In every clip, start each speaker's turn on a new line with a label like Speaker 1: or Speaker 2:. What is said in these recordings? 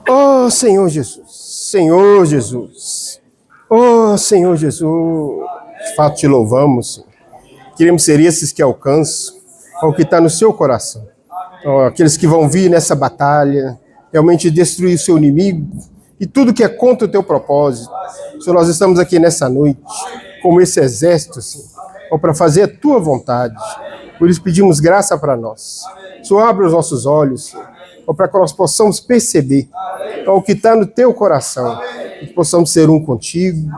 Speaker 1: Oh, Senhor Jesus, Senhor Jesus, oh, Senhor Jesus, de fato te louvamos, Senhor. Queremos ser esses que alcançam o que está no seu coração. Oh, aqueles que vão vir nessa batalha, realmente destruir o seu inimigo e tudo que é contra o teu propósito. Senhor, nós estamos aqui nessa noite, como esse exército, Senhor, para fazer a tua vontade. Por isso pedimos graça para nós. Senhor, abre os nossos olhos, Senhor, para que nós possamos perceber o que está no teu coração, que possamos ser um contigo,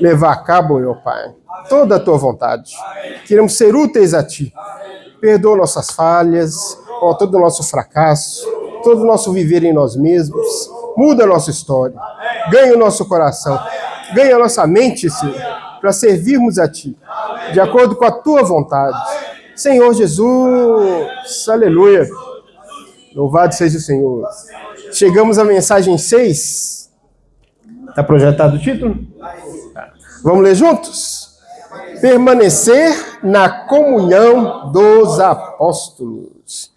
Speaker 1: levar a cabo, meu Pai, toda a tua vontade. Queremos ser úteis a ti. Perdoa nossas falhas, todo o nosso fracasso, todo o nosso viver em nós mesmos. Muda a nossa história. Ganha o nosso coração. Ganha a nossa mente, Senhor, para servirmos a ti, de acordo com a tua vontade. Senhor Jesus, aleluia. Louvado seja o Senhor. Chegamos à mensagem 6. Está projetado o título? Vamos ler juntos? Permanecer na comunhão dos apóstolos.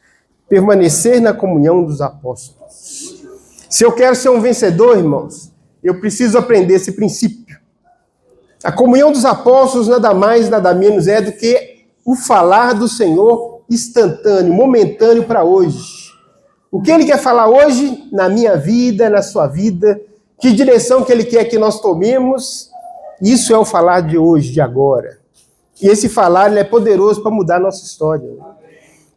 Speaker 1: Permanecer na comunhão dos apóstolos. Se eu quero ser um vencedor, irmãos, eu preciso aprender esse princípio. A comunhão dos apóstolos nada mais, nada menos é do que o falar do Senhor instantâneo, momentâneo para hoje. O que Ele quer falar hoje na minha vida, na sua vida, que direção que Ele quer que nós tomemos, isso é o falar de hoje, de agora. E esse falar ele é poderoso para mudar a nossa história.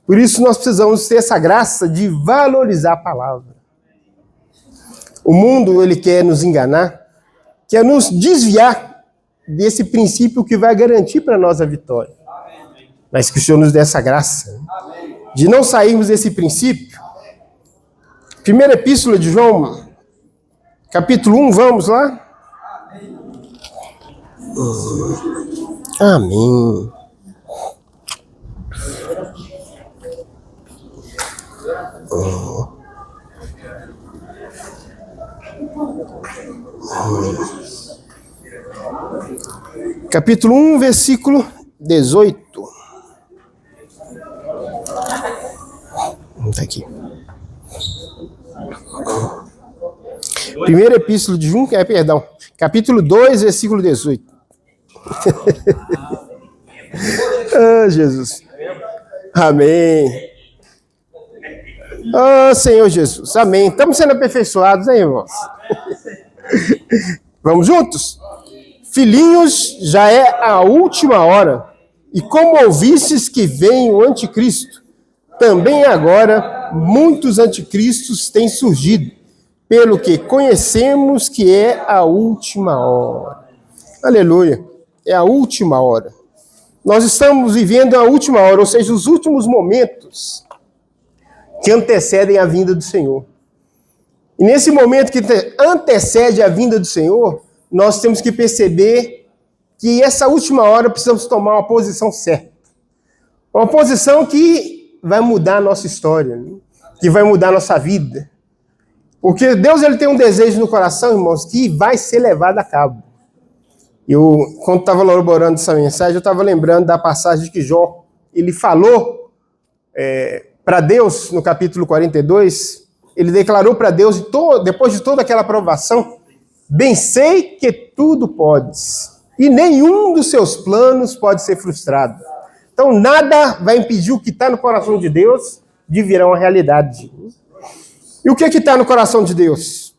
Speaker 1: Por isso nós precisamos ter essa graça de valorizar a palavra. O mundo ele quer nos enganar, quer nos desviar desse princípio que vai garantir para nós a vitória. Mas que o Senhor nos dê essa graça de não sairmos desse princípio. Primeira Epístola de João, capítulo 1, vamos lá? Amém. Capítulo 1, versículo 18. Está aqui. Primeira Epístola de João, capítulo 2, versículo 18. Ah, Jesus. Amém. Ah, Senhor Jesus. Amém. Estamos sendo aperfeiçoados, hein, irmãos? Vamos juntos? Filhinhos, já é a última hora. E como ouvistes que vem o anticristo, também agora muitos anticristos têm surgido, pelo que conhecemos que é a última hora. Aleluia, é a última hora. Nós estamos vivendo a última hora, ou seja, os últimos momentos que antecedem a vinda do Senhor. E nesse momento que antecede a vinda do Senhor, nós temos que perceber que essa última hora precisamos tomar uma posição certa. Uma posição que vai mudar a nossa história, né? Que vai mudar a nossa vida. Porque Deus ele tem um desejo no coração, irmãos, que vai ser levado a cabo. Quando estava elaborando essa mensagem, eu estava lembrando da passagem que Jó, ele falou para Deus, no capítulo 42, ele declarou para Deus, depois de toda aquela provação, bem sei que tudo podes, e nenhum dos seus planos pode ser frustrado. Então, nada vai impedir o que está no coração de Deus de virar uma realidade. E o que está no coração de Deus?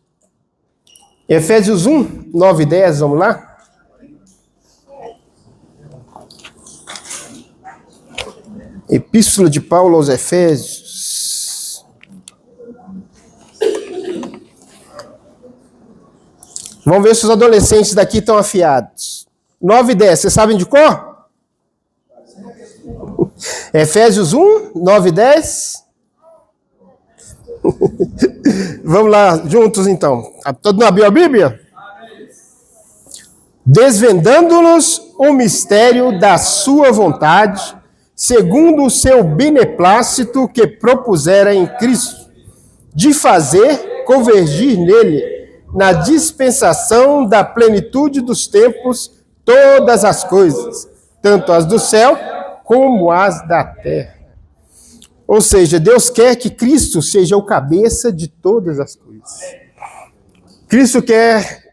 Speaker 1: Efésios 1, 9 e 10, vamos lá? Epístola de Paulo aos Efésios. Vamos ver se os adolescentes daqui estão afiados. 9 e 10, vocês sabem de cor? Efésios 1, 9 e 10. Vamos lá, juntos então. Todo mundo abriu a Bíblia? Desvendando-nos o mistério da sua vontade, segundo o seu beneplácito que propusera em Cristo, de fazer convergir nele, na dispensação da plenitude dos tempos, todas as coisas, tanto as do céu como as da terra. Ou seja, Deus quer que Cristo seja o cabeça de todas as coisas.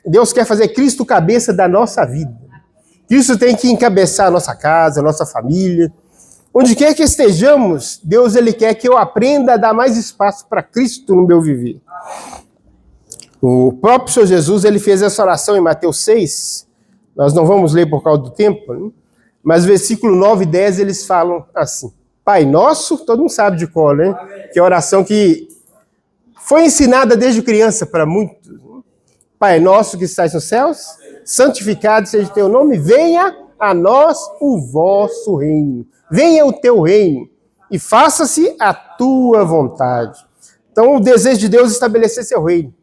Speaker 1: Deus quer fazer Cristo o cabeça da nossa vida. Cristo tem que encabeçar a nossa casa, a nossa família. Onde quer que estejamos, Deus ele quer que eu aprenda a dar mais espaço para Cristo no meu viver. O próprio Senhor Jesus ele fez essa oração em Mateus 6. Nós não vamos ler por causa do tempo, né? Mas versículo 9 e 10 eles falam assim: Pai Nosso, todo mundo sabe de cor, né? Que é a oração que foi ensinada desde criança para muitos. Pai Nosso que estás nos céus, santificado seja o teu nome, venha a nós o vosso reino. Venha o teu reino e faça-se a tua vontade. Então o desejo de Deus é estabelecer seu reino.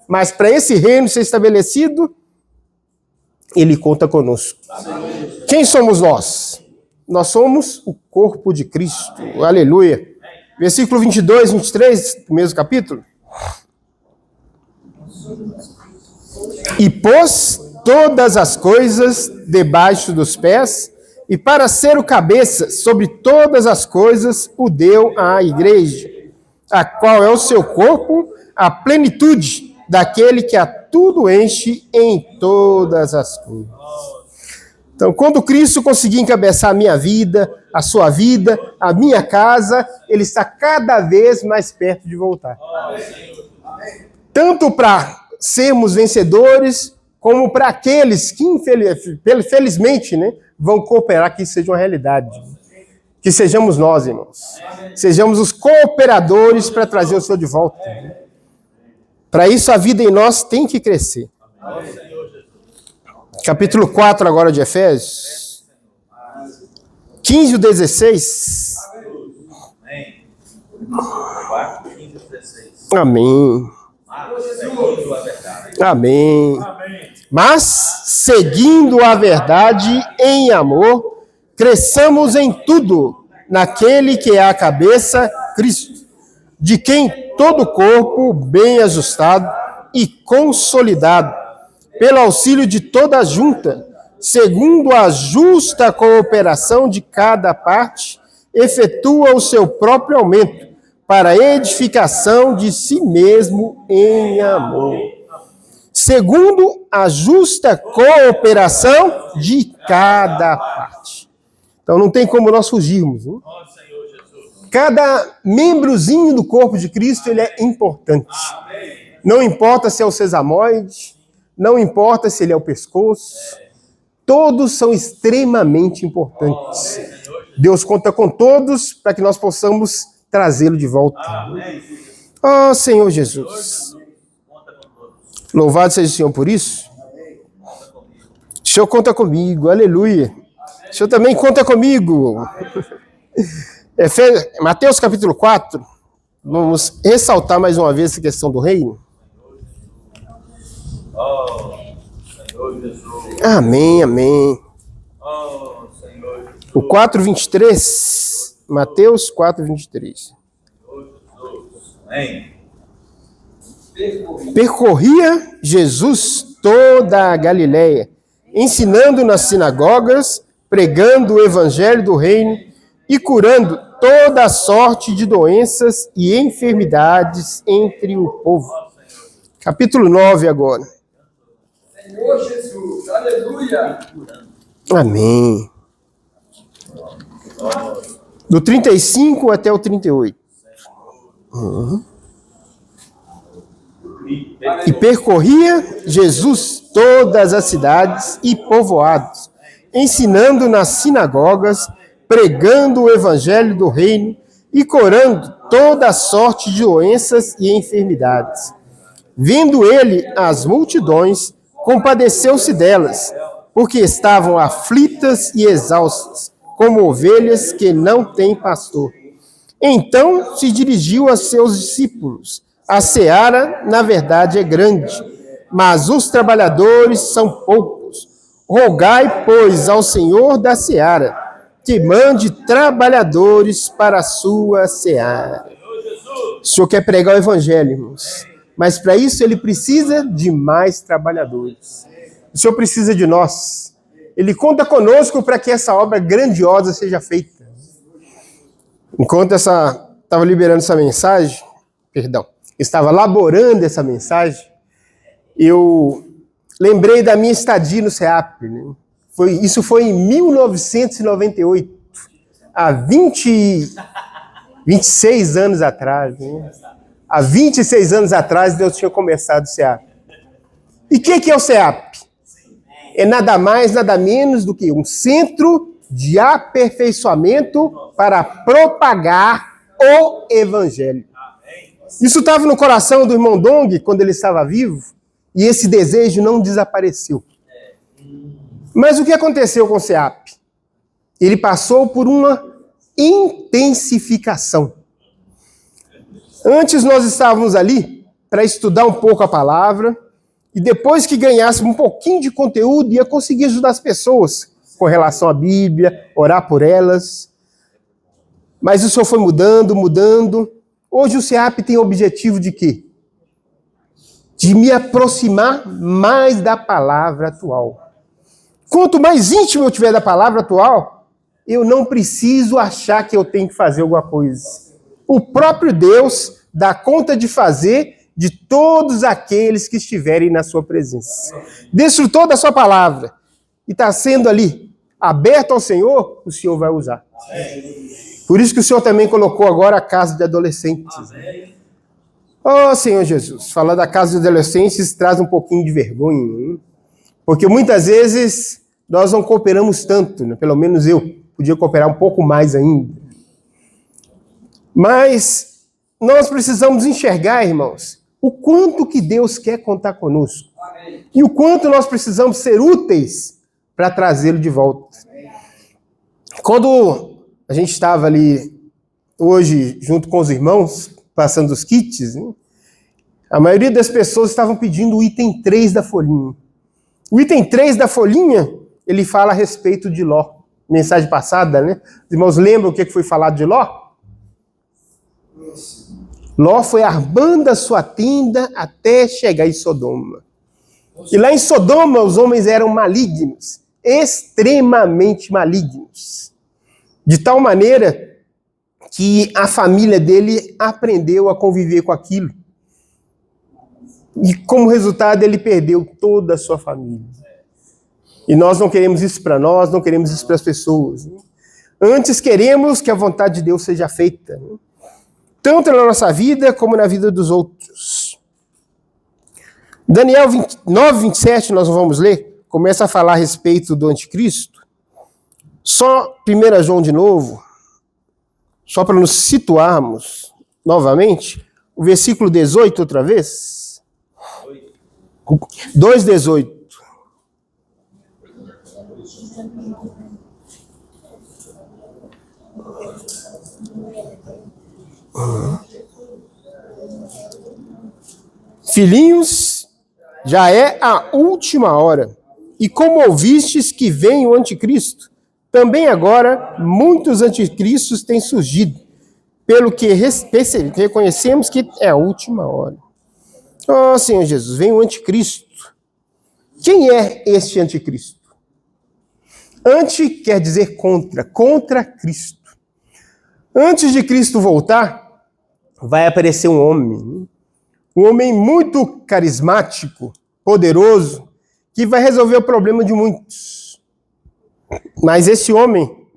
Speaker 1: Mas para esse reino ser estabelecido, ele conta conosco. Quem somos nós? Nós somos o corpo de Cristo. Aleluia. Versículo 22, 23, do mesmo capítulo. E pôs todas as coisas debaixo dos pés, e para ser o cabeça sobre todas as coisas, o deu à igreja, a qual é o seu corpo, a plenitude daquele que a tudo enche em todas as coisas. Então, quando Cristo conseguir encabeçar a minha vida, a sua vida, a minha casa, ele está cada vez mais perto de voltar. Tanto para sermos vencedores, como para aqueles que, felizmente, né, vão cooperar que isso seja uma realidade. Que sejamos nós, irmãos. Sejamos os cooperadores para trazer o Senhor de volta. Para isso, a vida em nós tem que crescer. Capítulo 4 agora de Efésios. 15 e 16. Amém. Amém. Mas, seguindo a verdade em amor, cresçamos em tudo naquele que é a cabeça, Cristo, de quem todo o corpo, bem ajustado e consolidado, pelo auxílio de toda a junta, segundo a justa cooperação de cada parte, efetua o seu próprio aumento, para a edificação de si mesmo em amor. Segundo a justa cooperação de cada parte. Então não tem como nós fugirmos. Né? Cada membrozinho do corpo de Cristo ele é importante. Não importa se é o sesamoide, não importa se ele é o pescoço, todos são extremamente importantes. Deus conta com todos para que nós possamos trazê-lo de volta. Oh, Senhor Jesus. Louvado seja o Senhor por isso. O Senhor conta comigo, aleluia. O Senhor também conta comigo. Mateus capítulo 4, vamos ressaltar mais uma vez essa questão do reino. Amém, amém. O 4:23, Mateus 4:23. Percorria Jesus toda a Galileia, ensinando nas sinagogas, pregando o evangelho do reino e curando toda a sorte de doenças e enfermidades entre o povo. Capítulo 9 agora. Senhor Jesus, aleluia. Amém. Do 35 até o 38. E percorria Jesus todas as cidades e povoados, ensinando nas sinagogas, pregando o evangelho do reino e curando toda a sorte de doenças e enfermidades. Vendo ele as multidões, compadeceu-se delas, porque estavam aflitas e exaustas, como ovelhas que não têm pastor. Então se dirigiu a seus discípulos: a seara, na verdade, é grande, mas os trabalhadores são poucos. Rogai, pois, ao Senhor da seara, que mande trabalhadores para a sua seara. O Senhor quer pregar o evangelho, irmãos, mas para isso ele precisa de mais trabalhadores. O Senhor precisa de nós. Ele conta conosco para que essa obra grandiosa seja feita. Enquanto essa estava liberando essa mensagem, estava elaborando essa mensagem, eu lembrei da minha estadia no CEAP, né? Isso foi em 1998, há 26 anos atrás. Né? Há 26 anos atrás, Deus tinha começado o CEAP. E o que é o CEAP? É nada mais, nada menos do que um centro de aperfeiçoamento para propagar o Evangelho. Isso estava no coração do irmão Dong quando ele estava vivo, e esse desejo não desapareceu. Mas o que aconteceu com o CEAP? Ele passou por uma intensificação. Antes nós estávamos ali para estudar um pouco a palavra, e depois que ganhássemos um pouquinho de conteúdo, ia conseguir ajudar as pessoas com relação à Bíblia, orar por elas. Mas o Senhor foi mudando, mudando. Hoje o CEAP tem o objetivo de quê? De me aproximar mais da palavra atual. Quanto mais íntimo eu tiver da palavra atual, eu não preciso achar que eu tenho que fazer alguma coisa. O próprio Deus dá conta de fazer de todos aqueles que estiverem na sua presença. Desfrutou da sua palavra e está sendo ali aberto ao Senhor, o Senhor vai usar. Por isso que o Senhor também colocou agora a casa de adolescentes. Oh, Senhor Jesus, falar da casa de adolescentes traz um pouquinho de vergonha, hein? Porque muitas vezes nós não cooperamos tanto, né? Pelo menos eu podia cooperar um pouco mais ainda. Mas nós precisamos enxergar, irmãos, o quanto que Deus quer contar conosco. E o quanto nós precisamos ser úteis para trazê-lo de volta. Quando a gente estava ali hoje junto com os irmãos, passando os kits, né? A maioria das pessoas estavam pedindo o item 3 da folhinha. O item 3 da folhinha, ele fala a respeito de Ló. Mensagem passada, né? Os irmãos lembram o que foi falado de Ló? Ló foi armando a sua tenda até chegar em Sodoma. E lá em Sodoma os homens eram malignos, extremamente malignos. De tal maneira que a família dele aprendeu a conviver com aquilo. E como resultado ele perdeu toda a sua família. E nós não queremos isso para nós, não queremos isso para as pessoas. Antes queremos que a vontade de Deus seja feita, tanto na nossa vida como na vida dos outros. Daniel 9, 27, nós vamos ler, começa a falar a respeito do anticristo. Só 1 João de novo, só para nos situarmos novamente, o versículo 18 outra vez. 2,18. Filhinhos, já é a última hora. E como ouvistes que vem o anticristo, também agora muitos anticristos têm surgido, pelo que reconhecemos que é a última hora. Oh, Senhor Jesus, vem o anticristo. Quem é este anticristo? Anti quer dizer contra Cristo. Antes de Cristo voltar, vai aparecer um homem muito carismático, poderoso, que vai resolver o problema de muitos. Mas esse homem,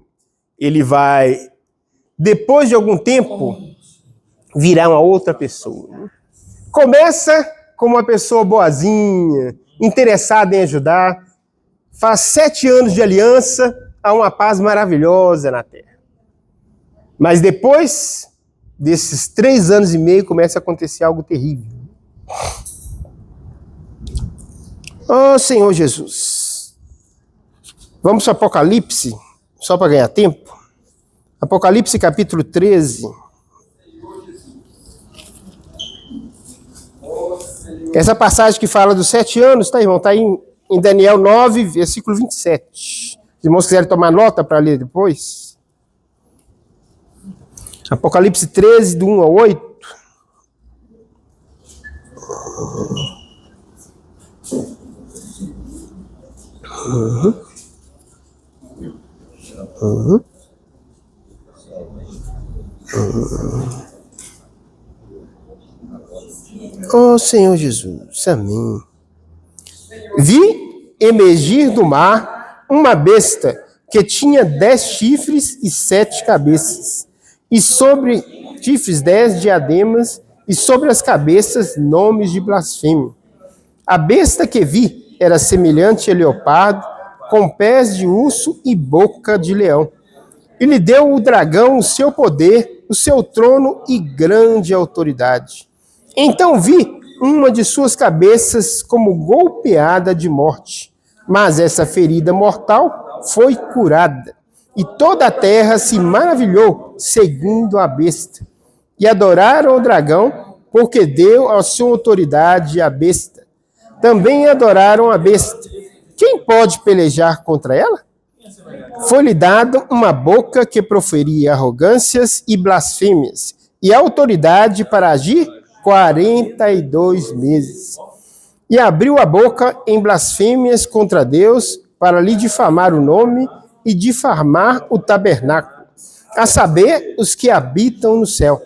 Speaker 1: ele vai, depois de algum tempo, virar uma outra pessoa. Começa como uma pessoa boazinha, interessada em ajudar, faz 7 anos de aliança, há uma paz maravilhosa na terra. Mas depois desses 3 anos e meio, começa a acontecer algo terrível. Oh, Senhor Jesus. Vamos para Apocalipse, só para ganhar tempo. Apocalipse capítulo 13. Essa passagem que fala dos 7 anos, tá, irmão? Está em Daniel 9, versículo 27. Os irmãos quiserem tomar nota para ler depois. Apocalipse 13, do 1 ao 8. Oh, Senhor Jesus, amém. Vi emergir do mar uma besta que tinha 10 chifres e 7 cabeças, e sobre chifres 10 diademas, e sobre as cabeças nomes de blasfêmia. A besta que vi era semelhante a leopardo, com pés de urso e boca de leão. E lhe deu o dragão o seu poder, o seu trono e grande autoridade. Então vi uma de suas cabeças como golpeada de morte, mas essa ferida mortal foi curada. E toda a terra se maravilhou, seguindo a besta. E adoraram o dragão, porque deu a sua autoridade à besta. Também adoraram a besta. Quem pode pelejar contra ela? Foi-lhe dado uma boca que proferia arrogâncias e blasfêmias, e autoridade para agir 42 meses. E abriu a boca em blasfêmias contra Deus, para lhe difamar o nome e difamar o tabernáculo, a saber, os que habitam no céu.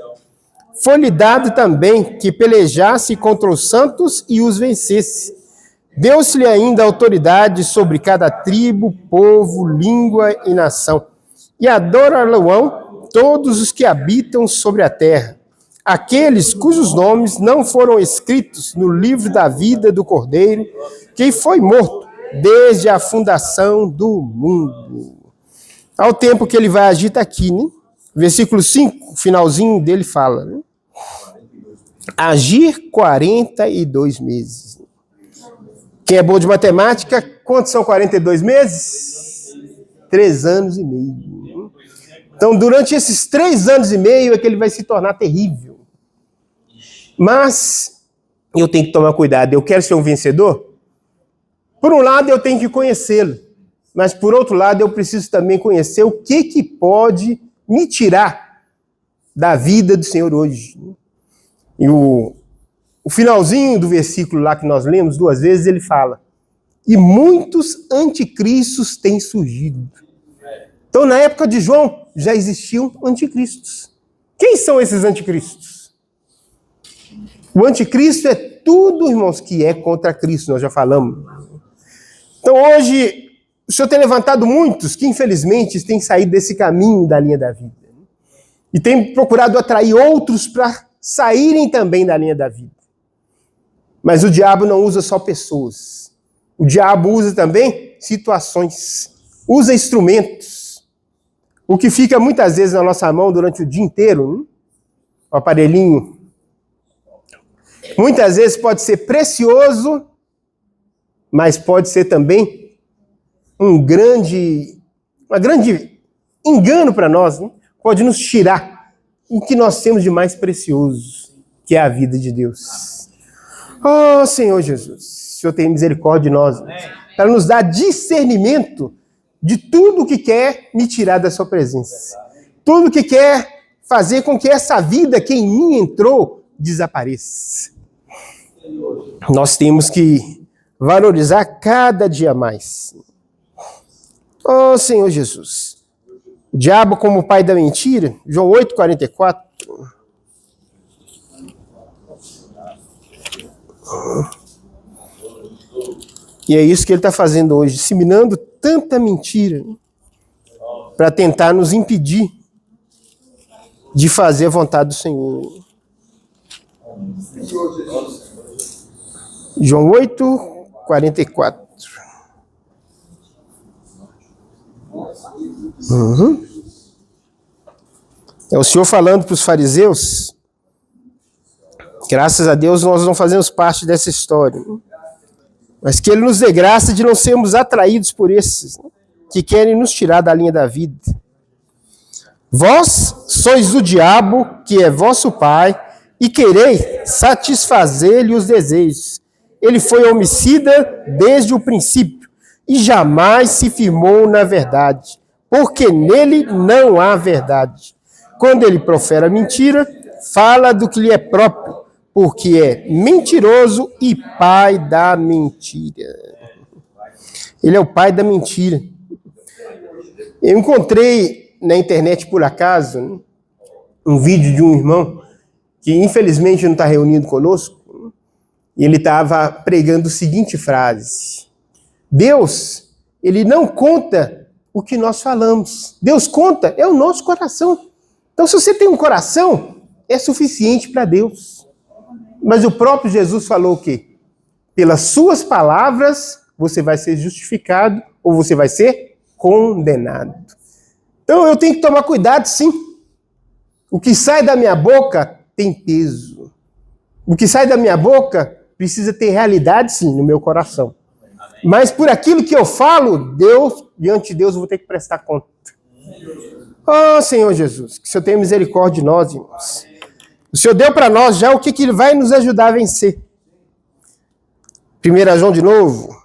Speaker 1: Foi-lhe dado também que pelejasse contra os santos e os vencesse. Deu-se-lhe ainda autoridade sobre cada tribo, povo, língua e nação. E adorá-lo-ão todos os que habitam sobre a terra, aqueles cujos nomes não foram escritos no livro da vida do Cordeiro, que foi morto desde a fundação do mundo. Ao tempo que ele vai agir, está aqui, né? Versículo 5, finalzinho dele fala, né? Agir 42 meses. Quem é bom de matemática, quantos são 42 meses? 3 anos e meio. Então, durante esses 3 anos e meio é que ele vai se tornar terrível. Mas eu tenho que tomar cuidado. Eu quero ser um vencedor? Por um lado, eu tenho que conhecê-lo. Mas, por outro lado, eu preciso também conhecer o que pode me tirar da vida do Senhor hoje. E o finalzinho do versículo lá que nós lemos 2 vezes, ele fala: e muitos anticristos têm surgido. Então, na época de João, já existiam anticristos. Quem são esses anticristos? O anticristo é tudo, irmãos, que é contra Cristo, nós já falamos. Então, hoje, o Senhor tem levantado muitos que, infelizmente, têm saído desse caminho da linha da vida. E tem procurado atrair outros para saírem também da linha da vida. Mas o diabo não usa só pessoas. O diabo usa também situações, usa instrumentos. O que fica muitas vezes na nossa mão durante o dia inteiro, o aparelhinho, muitas vezes pode ser precioso, mas pode ser também um grande engano para nós, né? Pode nos tirar o que nós temos de mais precioso, que é a vida de Deus. Oh, Senhor Jesus, o Senhor tem misericórdia de nós, para nos dar discernimento de tudo que quer me tirar da sua presença. Tudo que quer fazer com que essa vida que em mim entrou desapareça. Nós temos que valorizar cada dia mais. Oh, Senhor Jesus. O diabo como pai da mentira, João 8,44. E é isso que ele está fazendo hoje, disseminando tanta mentira, né, para tentar nos impedir de fazer a vontade do Senhor. João 8,44. É o Senhor falando para os fariseus. Graças a Deus nós não fazemos parte dessa história, né? Mas que Ele nos dê graça de não sermos atraídos por esses, né, que querem nos tirar da linha da vida. Vós sois do diabo, que é vosso pai, e quereis satisfazer-lhe os desejos. Ele foi homicida desde o princípio, e jamais se firmou na verdade, porque nele não há verdade. Quando ele profere a mentira, fala do que lhe é próprio, porque é mentiroso e pai da mentira. Ele é o pai da mentira. Eu encontrei na internet, por acaso, né, um vídeo de um irmão que infelizmente não está reunido conosco, E ele estava pregando a seguinte frase: Deus, ele não conta o que nós falamos. Deus conta, é o nosso coração. Então, se você tem um coração, é suficiente para Deus. Mas o próprio Jesus falou o quê? Pelas suas palavras, você vai ser justificado ou você vai ser condenado. Então, eu tenho que tomar cuidado, sim. O que sai da minha boca tem peso. O que sai da minha boca precisa ter realidade, sim, no meu coração. Mas por aquilo que eu falo, Deus, diante de Deus, eu vou ter que prestar conta. Oh, Senhor Jesus, que o Senhor tenha misericórdia de nós, irmãos. O Senhor deu para nós já o que Ele vai nos ajudar a vencer. 1 João de novo.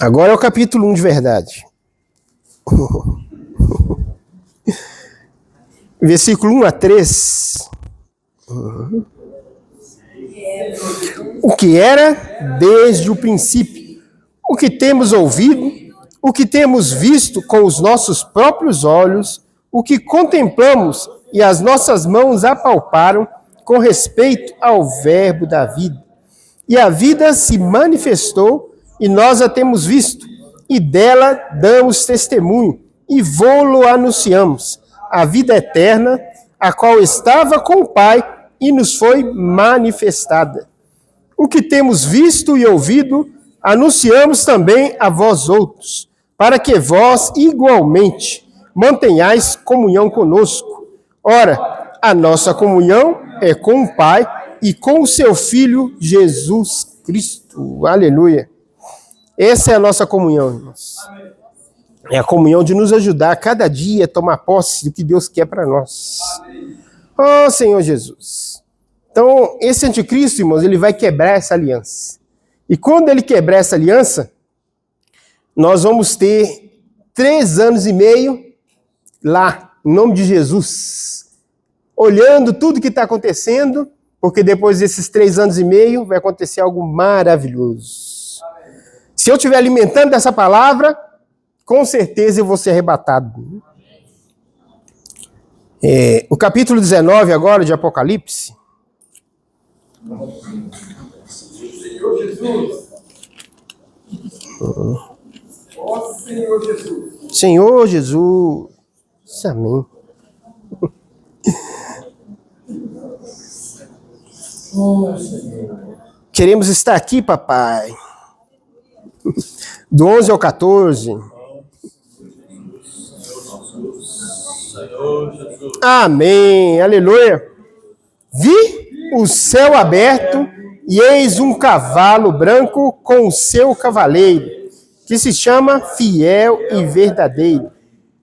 Speaker 1: Agora é o capítulo 1 de verdade. Versículo 1 a 3. O que era desde o princípio, o que temos ouvido, o que temos visto com os nossos próprios olhos, o que contemplamos e as nossas mãos apalparam com respeito ao verbo da vida. E a vida se manifestou e nós a temos visto, e dela damos testemunho, e vô-lo anunciamos, a vida eterna, a qual estava com o Pai e nos foi manifestada. O que temos visto e ouvido, anunciamos também a vós outros, para que vós igualmente mantenhais comunhão conosco. Ora, a nossa comunhão é com o Pai e com o seu Filho Jesus Cristo. Aleluia. Essa é a nossa comunhão, irmãos. É a comunhão de nos ajudar a cada dia a tomar posse do que Deus quer para nós. Oh, Senhor Jesus. Então, esse anticristo, irmãos, ele vai quebrar essa aliança. E quando ele quebrar essa aliança, nós vamos ter 3 anos e meio lá, em nome de Jesus, olhando tudo que está acontecendo, porque depois desses 3 anos e meio vai acontecer algo maravilhoso. Se eu estiver alimentando dessa palavra, com certeza eu vou ser arrebatado. O capítulo 19 agora de Apocalipse.
Speaker 2: Senhor Jesus. Ó Senhor Jesus.
Speaker 1: Senhor Jesus. Amém.
Speaker 2: Oh, Senhor.
Speaker 1: Queremos estar aqui, papai. Do 11 ao 14. Amém. Aleluia. Vi o céu aberto e eis um cavalo branco com o seu cavaleiro, que se chama Fiel e Verdadeiro,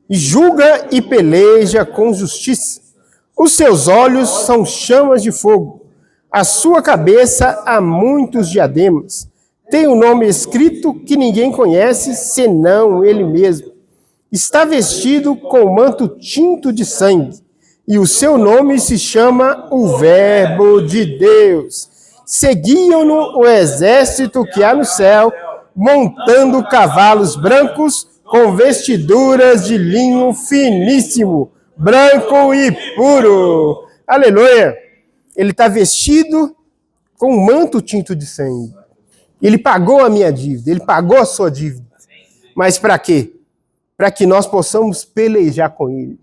Speaker 1: e julga e peleja com justiça. Os seus olhos são chamas de fogo, a sua cabeça há muitos diademas. Tem um nome escrito que ninguém conhece, senão ele mesmo. Está vestido com o manto tinto de sangue, e o seu nome se chama o Verbo de Deus. Seguiam-no o exército que há no céu, montando cavalos brancos com vestiduras de linho finíssimo, branco e puro. Aleluia! Ele está vestido com um manto tinto de sangue. Ele pagou a minha dívida, ele pagou a sua dívida. Mas para quê? Para que nós possamos pelejar com ele.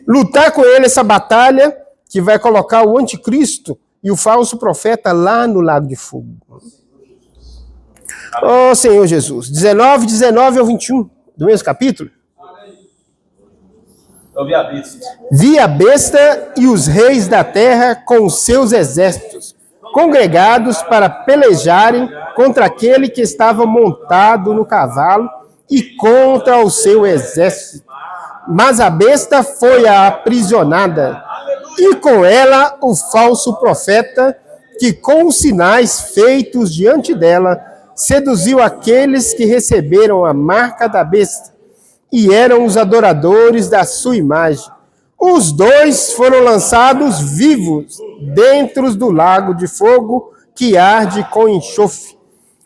Speaker 1: Lutar com ele essa batalha que vai colocar o anticristo e o falso profeta lá no lago de fogo. Oh, Senhor Jesus. 19 ao 21 do mesmo capítulo.
Speaker 3: Eu vi a besta.
Speaker 1: Vi a besta e os reis da terra com os seus exércitos, congregados para pelejarem contra aquele que estava montado no cavalo e contra o seu exército. Mas a besta foi aprisionada, e com ela o falso profeta, que com os sinais feitos diante dela, seduziu aqueles que receberam a marca da besta, e eram os adoradores da sua imagem. Os 2 foram lançados vivos dentro do lago de fogo que arde com enxofre.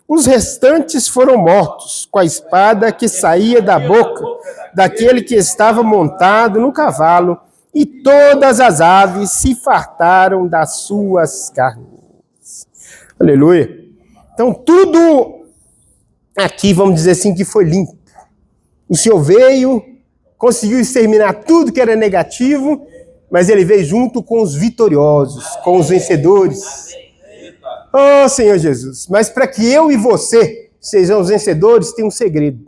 Speaker 1: Os restantes foram mortos com a espada que saía da boca daquele que estava montado no cavalo, e todas as aves se fartaram das suas carnes. Aleluia. Então, tudo aqui, vamos dizer assim, que foi limpo. O Senhor veio, conseguiu exterminar tudo que era negativo, mas ele veio junto com os vitoriosos, com os vencedores. Oh, Senhor Jesus, mas para que eu e você sejamos vencedores, tem um segredo.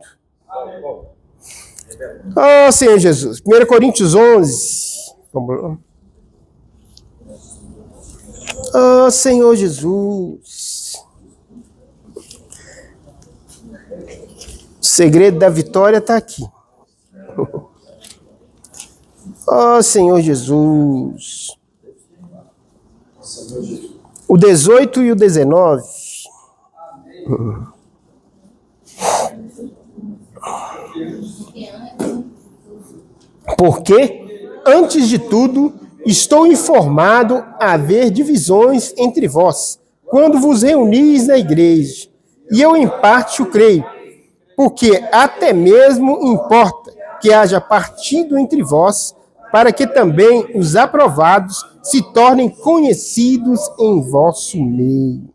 Speaker 1: Oh, Senhor Jesus, 1 Coríntios 11. Vamos lá. Oh, Senhor Jesus. O segredo da vitória está aqui. Oh, Senhor Jesus. O 18 e o 19. Porque, antes de tudo, estou informado a haver divisões entre vós, quando vos reunis na igreja. E eu, em parte, o creio, porque até mesmo importa que haja partido entre vós, para que também os aprovados se tornem conhecidos em vosso meio.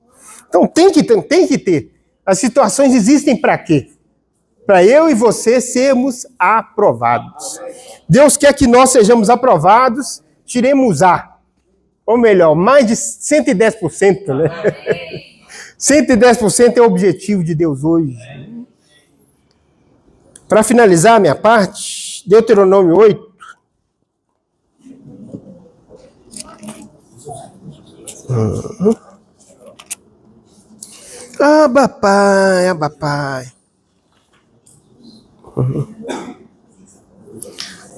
Speaker 1: Então tem que ter. As situações existem para quê? Para eu e você sermos aprovados. Deus quer que nós sejamos aprovados, tiremos A. Ou melhor, mais de 110%, né? 110% é o objetivo de Deus hoje. Para finalizar a minha parte, Deuteronômio 8. Abba, Pai, Abba, Pai.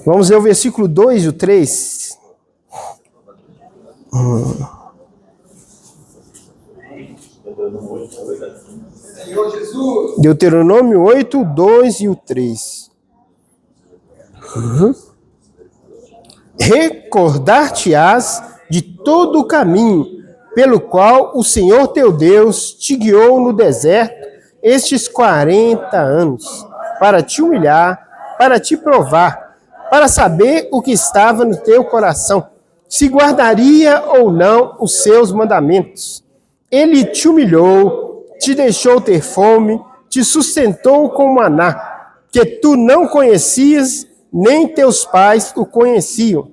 Speaker 1: Vamos ver o versículo 2 e o 3.
Speaker 2: Senhor Jesus.
Speaker 1: Deuteronômio 8, 2 e o 3. Recordar-te-ás de todo o caminho pelo qual o Senhor teu Deus te guiou no deserto estes 40 anos, para te humilhar, para te provar, para saber o que estava no teu coração, se guardaria ou não os seus mandamentos. Ele te humilhou, te deixou ter fome, te sustentou com maná, que tu não conhecias, nem teus pais o conheciam,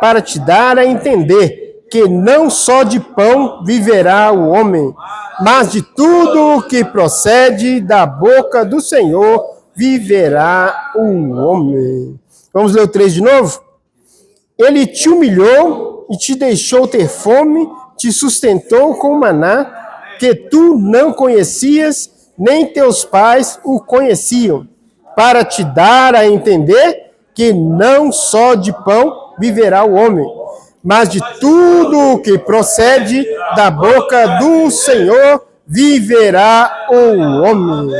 Speaker 1: para te dar a entender que não só de pão viverá o homem, mas de tudo o que procede da boca do Senhor viverá o homem. Vamos ler o 3 de novo? Ele te humilhou e te deixou ter fome, te sustentou com maná, que tu não conhecias, nem teus pais o conheciam, para te dar a entender que não só de pão viverá o homem, mas de tudo o que procede da boca do Senhor viverá o homem.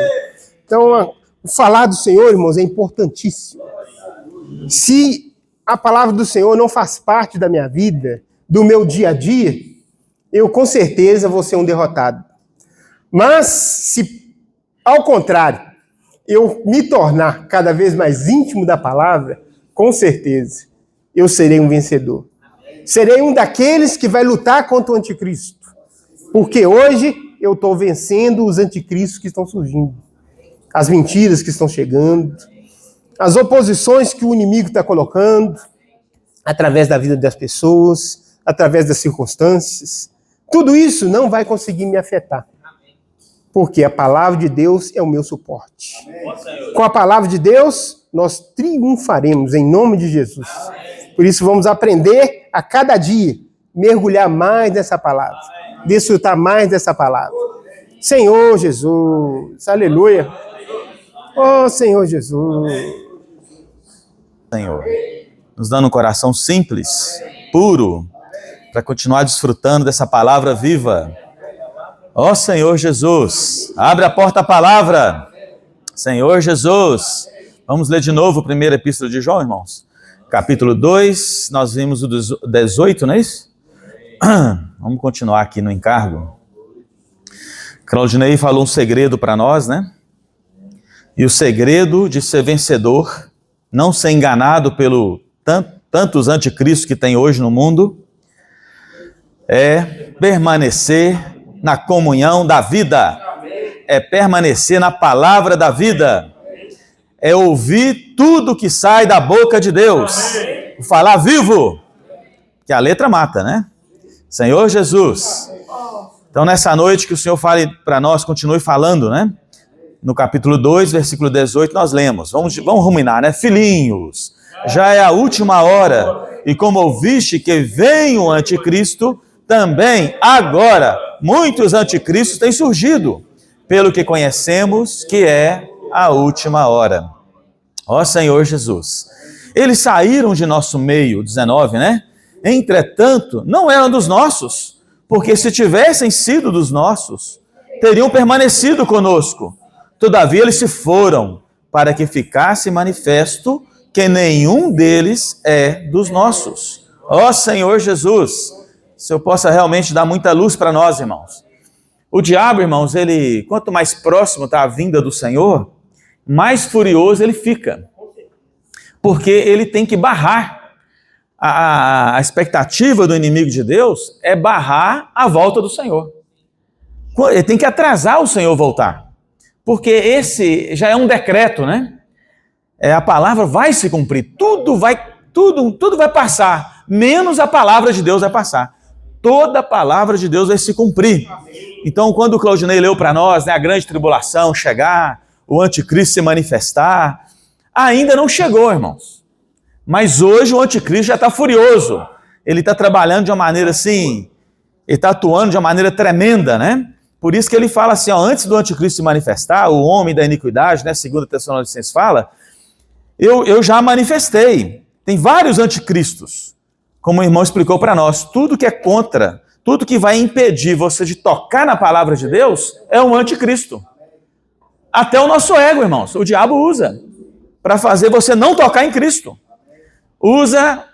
Speaker 1: Então, o falar do Senhor, irmãos, é importantíssimo. Se a palavra do Senhor não faz parte da minha vida, do meu dia a dia, eu com certeza vou ser um derrotado. Mas, se ao contrário, eu me tornar cada vez mais íntimo da palavra, com certeza, eu serei um vencedor. Serei um daqueles que vai lutar contra o anticristo. Porque hoje eu estou vencendo os anticristos que estão surgindo. As mentiras que estão chegando. As oposições que o inimigo está colocando. Através da vida das pessoas. Através das circunstâncias. Tudo isso não vai conseguir me afetar. Porque a palavra de Deus é o meu suporte. Com a palavra de Deus, nós triunfaremos em nome de Jesus. Por isso vamos aprender a cada dia, mergulhar mais nessa palavra, desfrutar mais dessa palavra. Senhor Jesus, aleluia. Oh, Senhor Jesus.
Speaker 3: Senhor, nos dando um coração simples, puro, para continuar desfrutando dessa palavra viva. Ó Senhor Jesus, abre a porta à palavra. Senhor Jesus, vamos ler de novo a primeira epístola de João, irmãos. Capítulo 2, nós vimos o 18, não é isso? Vamos continuar aqui no encargo. Claudinei falou um segredo para nós, né? E o segredo de ser vencedor, não ser enganado pelo tantos anticristos que tem hoje no mundo, é permanecer na comunhão da vida, é permanecer na palavra da vida, é ouvir tudo que sai da boca de Deus, falar vivo, que a letra mata, né? Senhor Jesus. Então nessa noite que o Senhor fale para nós, continue falando, né? No capítulo 2, versículo 18, nós lemos, vamos ruminar, né? Filhinhos, já é a última hora, e como ouviste que vem o anticristo, também agora muitos anticristos têm surgido, pelo que conhecemos que é a última hora. Ó Senhor Jesus, eles saíram de nosso meio, 19, né? Entretanto, não eram dos nossos, porque se tivessem sido dos nossos, teriam permanecido conosco. Todavia eles se foram, para que ficasse manifesto que nenhum deles é dos nossos. Ó Senhor Jesus, se eu possa realmente dar muita luz para nós, irmãos. O diabo, irmãos, ele, quanto mais próximo está a vinda do Senhor, mais furioso ele fica. Porque ele tem que barrar. A expectativa do inimigo de Deus é barrar a volta do Senhor. Ele tem que atrasar o Senhor voltar. Porque esse já é um decreto, né? A palavra vai se cumprir. Tudo vai passar, menos a palavra de Deus vai passar. Toda a palavra de Deus vai se cumprir. Então, quando o Claudinei leu para nós, né, a grande tribulação chegar, o anticristo se manifestar, ainda não chegou, irmãos. Mas hoje o anticristo já está furioso. Ele está trabalhando de uma maneira assim, ele está atuando de uma maneira tremenda, né? Por isso que ele fala assim, ó, antes do anticristo se manifestar, o homem da iniquidade, né, segundo a Tessalonicenses fala, eu já manifestei. Tem vários anticristos, como o irmão explicou para nós. Tudo que é contra, tudo que vai impedir você de tocar na palavra de Deus é um anticristo. Até o nosso ego, irmãos, o diabo usa para fazer você não tocar em Cristo. Usa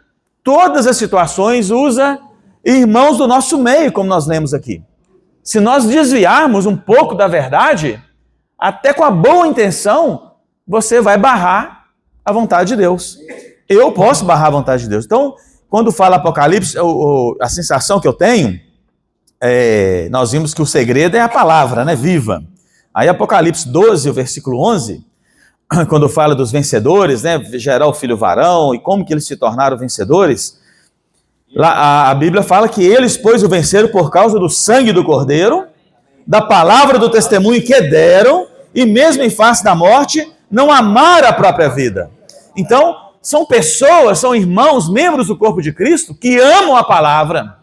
Speaker 3: todas as situações, usa irmãos do nosso meio, como nós lemos aqui. Se nós desviarmos um pouco da verdade, até com a boa intenção, você vai barrar a vontade de Deus. Eu posso barrar a vontade de Deus. Então, quando fala Apocalipse, a sensação que eu tenho, nós vimos que o segredo é a palavra, né, viva. Aí Apocalipse 12, o versículo 11, quando fala dos vencedores, né, gerar o filho varão e como que eles se tornaram vencedores, lá a Bíblia fala que eles, pois, o venceram por causa do sangue do Cordeiro, da palavra do testemunho que deram, e mesmo em face da morte, não amaram a própria vida. Então, são pessoas, são irmãos, membros do corpo de Cristo, que amam a palavra.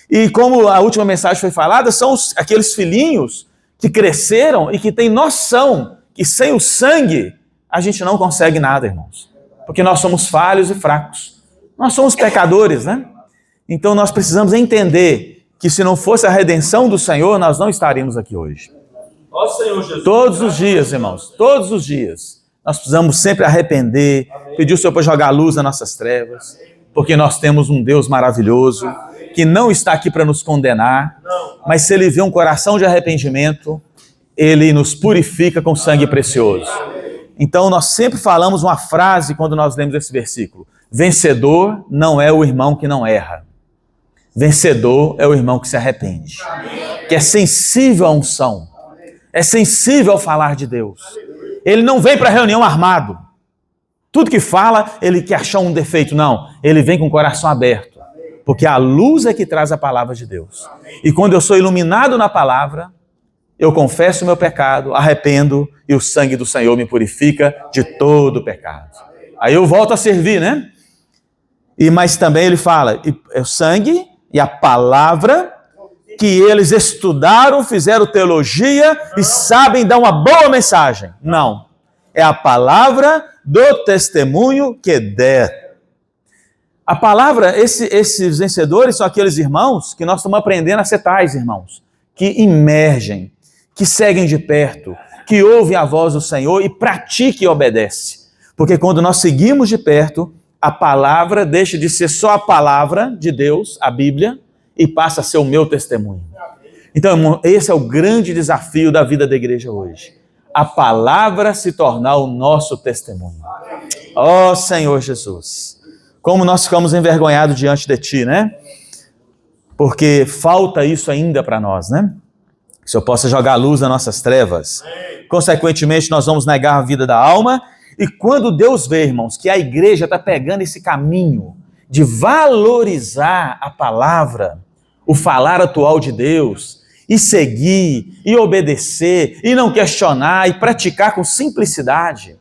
Speaker 3: E como a última mensagem foi falada, são aqueles filhinhos que cresceram e que têm noção que sem o sangue a gente não consegue nada, irmãos. Porque nós somos falhos e fracos. Nós somos pecadores, né? Então nós precisamos entender que se não fosse a redenção do Senhor, nós não estaríamos aqui hoje.
Speaker 2: Ó Senhor Jesus.
Speaker 3: Todos os dias, irmãos, todos os dias. Nós precisamos sempre arrepender, pedir o Senhor para jogar luz nas nossas trevas, porque nós temos um Deus maravilhoso, que não está aqui para nos condenar, mas se Ele vê um coração de arrependimento, Ele nos purifica com sangue precioso. Então nós sempre falamos uma frase quando nós lemos esse versículo: vencedor não é o irmão que não erra. Vencedor é o irmão que se arrepende, que é sensível à unção, é sensível ao falar de Deus. Ele não vem para a reunião armado. Tudo que fala, ele quer achar um defeito. Não, ele vem com o coração aberto, porque a luz é que traz a palavra de Deus. E quando eu sou iluminado na palavra, eu confesso o meu pecado, arrependo, e o sangue do Senhor me purifica de todo o pecado. Aí eu volto a servir, né? Mas também ele fala, é o sangue e a palavra que eles estudaram, fizeram teologia e sabem dar uma boa mensagem. Não, é a palavra do testemunho que der. A palavra, esses vencedores são aqueles irmãos que nós estamos aprendendo a ser tais irmãos, que imergem, que seguem de perto, que ouvem a voz do Senhor e praticam e obedecem. Porque quando nós seguimos de perto, a palavra deixa de ser só a palavra de Deus, a Bíblia, e passa a ser o meu testemunho. Então, irmão, esse é o grande desafio da vida da igreja hoje. A palavra se tornar o nosso testemunho. Ó Senhor Jesus, como nós ficamos envergonhados diante de Ti, né? Porque falta isso ainda para nós, né? Que o Senhor possa jogar luz nas nossas trevas. Consequentemente, nós vamos negar a vida da alma. E quando Deus vê, irmãos, que a igreja está pegando esse caminho de valorizar a palavra, o falar atual de Deus, e seguir, e obedecer, e não questionar, e praticar com simplicidade,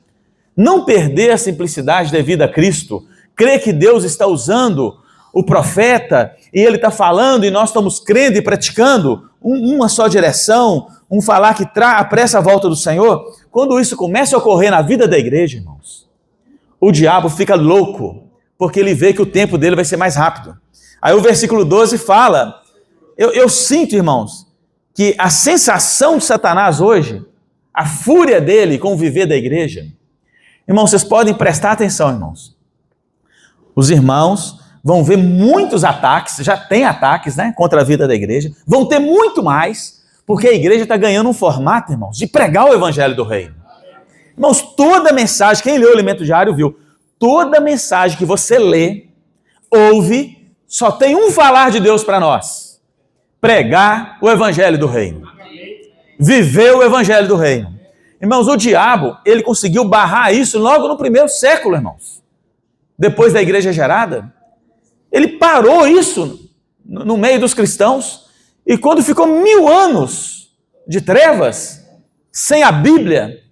Speaker 3: não perder a simplicidade devida a Cristo, crer que Deus está usando o profeta, e ele está falando, e nós estamos crendo e praticando uma só direção, um falar que apressa a volta do Senhor. Quando isso começa a ocorrer na vida da igreja, irmãos, o diabo fica louco, porque ele vê que o tempo dele vai ser mais rápido. Aí o versículo 12 fala, eu sinto, irmãos, que a sensação de Satanás hoje, a fúria dele com o viver da igreja, irmãos, vocês podem prestar atenção, irmãos. Os irmãos vão ver muitos ataques, já tem ataques, né, contra a vida da igreja, vão ter muito mais, porque a igreja está ganhando um formato, irmãos, de pregar o evangelho do reino. Irmãos, toda mensagem, quem leu o Alimento Diário viu, toda mensagem que você lê, ouve, só tem um falar de Deus para nós. Pregar o evangelho do reino. Viver o evangelho do reino. Irmãos, o diabo, ele conseguiu barrar isso logo no primeiro século, irmãos. Depois da igreja gerada. Ele parou isso no meio dos cristãos. E quando ficou 1000 anos de trevas, sem a Bíblia,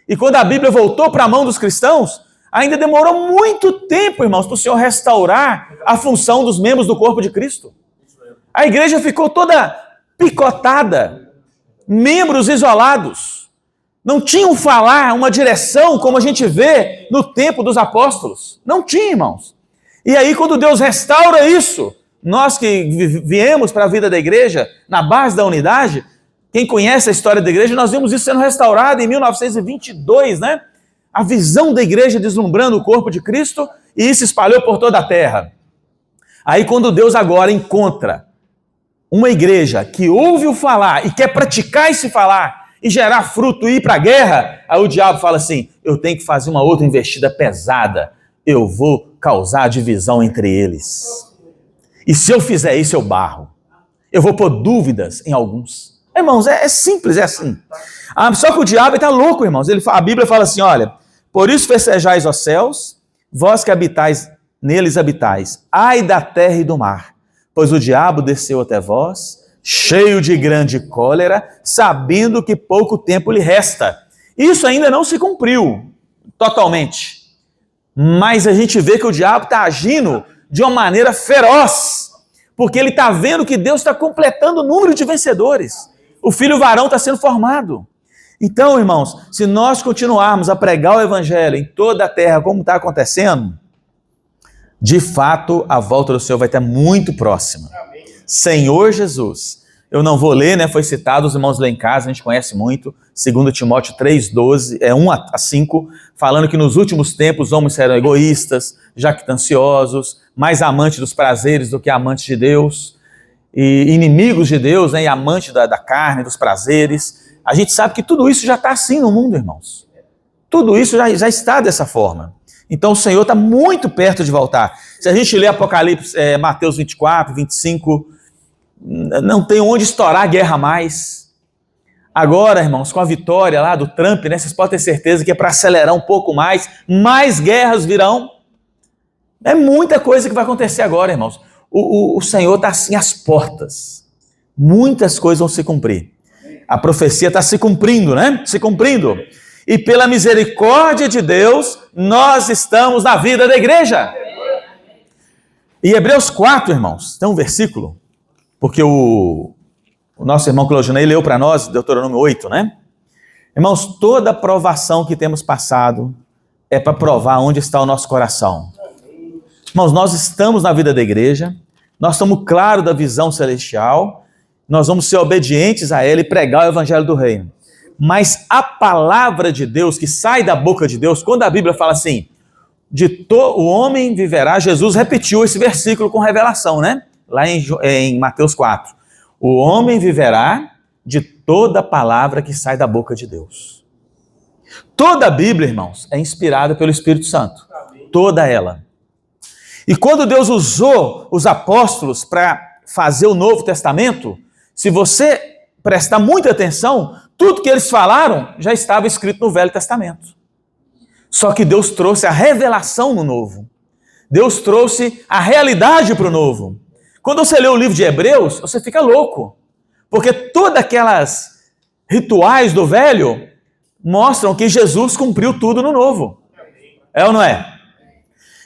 Speaker 3: e quando a Bíblia voltou para a mão dos cristãos, ainda demorou muito tempo, irmãos, para o Senhor restaurar a função dos membros do corpo de Cristo. A igreja ficou toda picotada, membros isolados, não tinham falar, uma direção como a gente vê no tempo dos apóstolos. Não tinha, irmãos. E aí quando Deus restaura isso, nós que viemos para a vida da igreja, na base da unidade, quem conhece a história da igreja, nós vimos isso sendo restaurado em 1922, né? A visão da igreja deslumbrando o corpo de Cristo, e isso espalhou por toda a terra. Aí quando Deus agora encontra uma igreja que ouve o falar e quer praticar esse falar e gerar fruto e ir para a guerra, aí o diabo fala assim, eu tenho que fazer uma outra investida pesada, eu vou causar divisão entre eles. E se eu fizer isso, eu barro. Eu vou pôr dúvidas em alguns. Irmãos, é simples, é assim. Só que o diabo está louco, irmãos. A Bíblia fala assim, olha, por isso festejais, ó céus, vós que habitais, neles habitais, ai da terra e do mar, pois o diabo desceu até vós, cheio de grande cólera, sabendo que pouco tempo lhe resta. Isso ainda não se cumpriu totalmente, mas a gente vê que o diabo está agindo de uma maneira feroz, porque ele está vendo que Deus está completando o número de vencedores. O filho varão está sendo formado. Então, irmãos, se nós continuarmos a pregar o evangelho em toda a terra como está acontecendo, de fato, a volta do Senhor vai estar muito próxima. Amém. Senhor Jesus. Eu não vou ler, né? Foi citado, os irmãos lá em casa, a gente conhece muito, 2 Timóteo 3,12, 1-5, falando que nos últimos tempos os homens serão egoístas, jactanciosos, mais amantes dos prazeres do que amantes de Deus, e inimigos de Deus, né? E amantes da carne, dos prazeres. A gente sabe que tudo isso já está assim no mundo, irmãos. Tudo isso já está dessa forma. Então o Senhor está muito perto de voltar. Se a gente ler Apocalipse, Mateus 24, 25, não tem onde estourar a guerra mais. Agora, irmãos, com a vitória lá do Trump, né, vocês podem ter certeza que é para acelerar um pouco mais guerras virão. É muita coisa que vai acontecer agora, irmãos. O Senhor está assim às portas. Muitas coisas vão se cumprir. A profecia está se cumprindo, né? Se cumprindo. E pela misericórdia de Deus, nós estamos na vida da igreja. E Hebreus 4, irmãos, tem um versículo, porque o nosso irmão Claudinei leu para nós, Deuteronômio 8, né? Irmãos, toda provação que temos passado é para provar onde está o nosso coração. Irmãos, nós estamos na vida da igreja, nós estamos claros da visão celestial, nós vamos ser obedientes a ela e pregar o evangelho do reino. Mas a palavra de Deus, que sai da boca de Deus, quando a Bíblia fala assim, o homem viverá, Jesus repetiu esse versículo com revelação, né? Lá em Mateus 4. O homem viverá de toda palavra que sai da boca de Deus. Toda a Bíblia, irmãos, é inspirada pelo Espírito Santo. Toda ela. E quando Deus usou os apóstolos para fazer o Novo Testamento, se você prestar muita atenção, tudo que eles falaram já estava escrito no Velho Testamento. Só que Deus trouxe a revelação no Novo. Deus trouxe a realidade para o Novo. Quando você lê o livro de Hebreus, você fica louco. Porque todas aquelas rituais do Velho mostram que Jesus cumpriu tudo no Novo. É ou não é?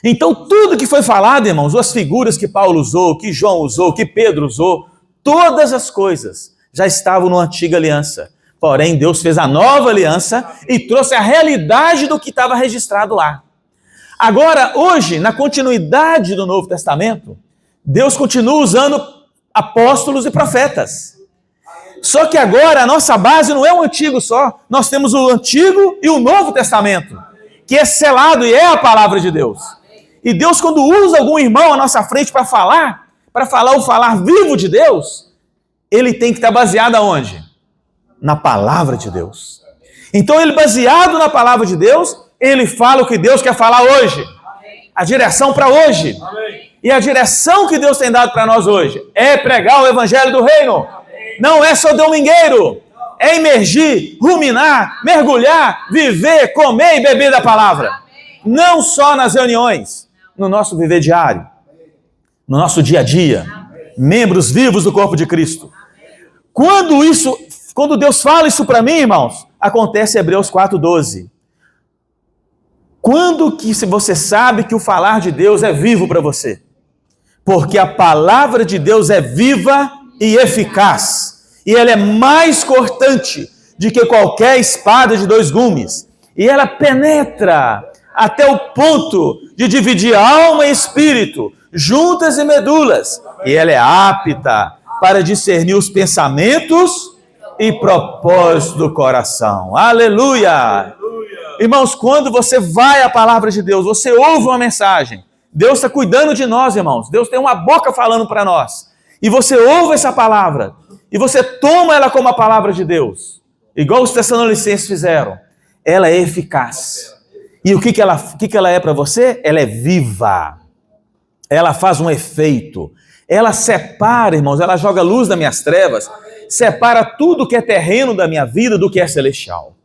Speaker 3: Então, tudo que foi falado, irmãos, as figuras que Paulo usou, que João usou, que Pedro usou, todas as coisas já estavam na antiga aliança. Porém, Deus fez a nova aliança e trouxe a realidade do que estava registrado lá. Agora, hoje, na continuidade do Novo Testamento, Deus continua usando apóstolos e profetas. Só que agora a nossa base não é o Antigo só. Nós temos o Antigo e o Novo Testamento, que é selado e é a palavra de Deus. E Deus, quando usa algum irmão à nossa frente para falar o falar vivo de Deus, ele tem que estar baseado aonde? Na palavra de Deus. Então ele, baseado na palavra de Deus, ele fala o que Deus quer falar hoje. A direção para hoje. E a direção que Deus tem dado para nós hoje é pregar o evangelho do reino. Não é só domingueiro. É imergir, ruminar, mergulhar, viver, comer e beber da palavra. Não só nas reuniões, no nosso viver diário, no nosso dia a dia, membros vivos do corpo de Cristo. Quando Deus fala isso para mim, irmãos, acontece Hebreus 4:12. Quando que você sabe que o falar de Deus é vivo para você? Porque a palavra de Deus é viva e eficaz, e ela é mais cortante do que qualquer espada de 2 gumes, e ela penetra até o ponto de dividir alma e espírito, juntas e medulas, e ela é apta para discernir os pensamentos e propósitos do coração. Aleluia! Irmãos, quando você vai à palavra de Deus, você ouve uma mensagem, Deus está cuidando de nós, irmãos, Deus tem uma boca falando para nós, e você ouve essa palavra, e você toma ela como a palavra de Deus, igual os Tessalonicenses fizeram, ela é eficaz. E o que ela é para você? Ela é viva. Ela faz um efeito. Ela separa, irmãos, ela joga luz nas minhas trevas, separa tudo que é terreno da minha vida do que é celestial.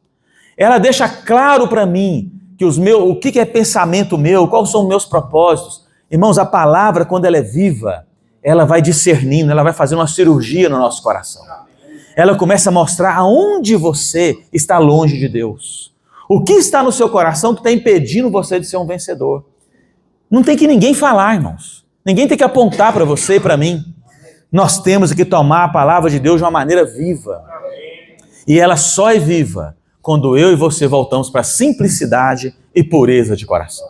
Speaker 3: Ela deixa claro para mim que o que é pensamento meu, quais são os meus propósitos. Irmãos, a palavra, quando ela é viva, ela vai discernindo, ela vai fazendo uma cirurgia no nosso coração. Ela começa a mostrar aonde você está longe de Deus. O que está no seu coração que está impedindo você de ser um vencedor? Não tem que ninguém falar, irmãos. Ninguém tem que apontar para você e para mim. Nós temos que tomar a palavra de Deus de uma maneira viva. E ela só é viva quando eu e você voltamos para a simplicidade e pureza de coração.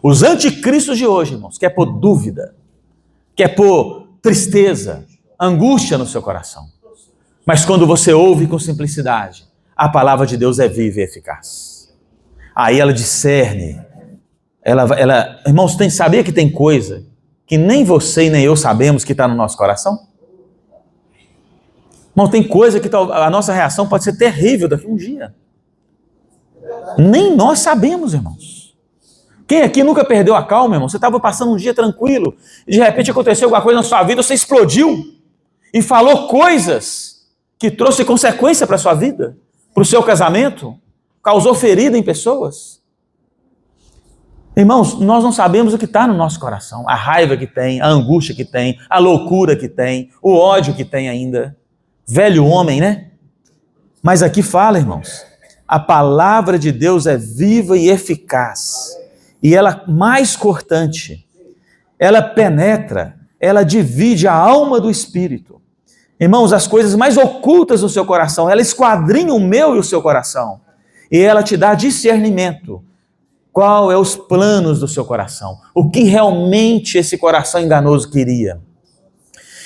Speaker 3: Os anticristos de hoje, irmãos, quer pôr dúvida, quer pôr tristeza, angústia no seu coração. Mas quando você ouve com simplicidade, a palavra de Deus é viva e eficaz. Aí ela discerne. Irmãos, sabia que tem coisa que nem você e nem eu sabemos que está no nosso coração? Irmão, tem coisa que a nossa reação pode ser terrível daqui a um dia. Nem nós sabemos, irmãos. Quem aqui nunca perdeu a calma, irmão? Você estava passando um dia tranquilo e de repente aconteceu alguma coisa na sua vida, você explodiu e falou coisas que trouxe consequência para a sua vida, para o seu casamento, causou ferida em pessoas. Irmãos, nós não sabemos o que está no nosso coração, a raiva que tem, a angústia que tem, a loucura que tem, o ódio que tem ainda. Velho homem, né? Mas aqui fala, irmãos, a palavra de Deus é viva e eficaz, e ela mais cortante, ela penetra, ela divide a alma do espírito. Irmãos, as coisas mais ocultas do seu coração, ela esquadrinha o meu e o seu coração, e ela te dá discernimento. Qual é os planos do seu coração? O que realmente esse coração enganoso queria?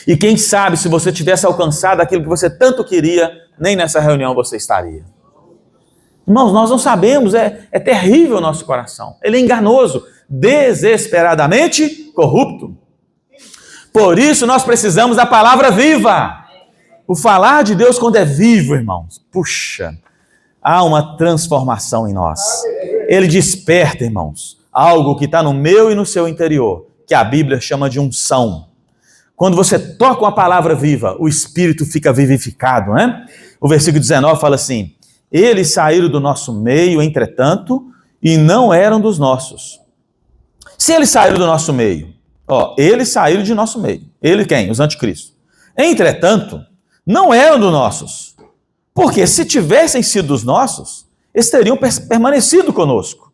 Speaker 3: E quem sabe, se você tivesse alcançado aquilo que você tanto queria, nem nessa reunião você estaria. Irmãos, nós não sabemos, é terrível o nosso coração. Ele é enganoso, desesperadamente corrupto. Por isso nós precisamos da palavra viva. O falar de Deus quando é vivo, irmãos, puxa, há uma transformação em nós. Ele desperta, irmãos, algo que está no meu e no seu interior, que a Bíblia chama de unção. Quando você toca uma palavra viva, o Espírito fica vivificado, né? O versículo 19 fala assim: eles saíram do nosso meio, entretanto, e não eram dos nossos. Se eles saíram do nosso meio, eles saíram de nosso meio. Ele quem? Os anticristos. Entretanto, não eram dos nossos. Porque se tivessem sido dos nossos, eles teriam permanecido conosco.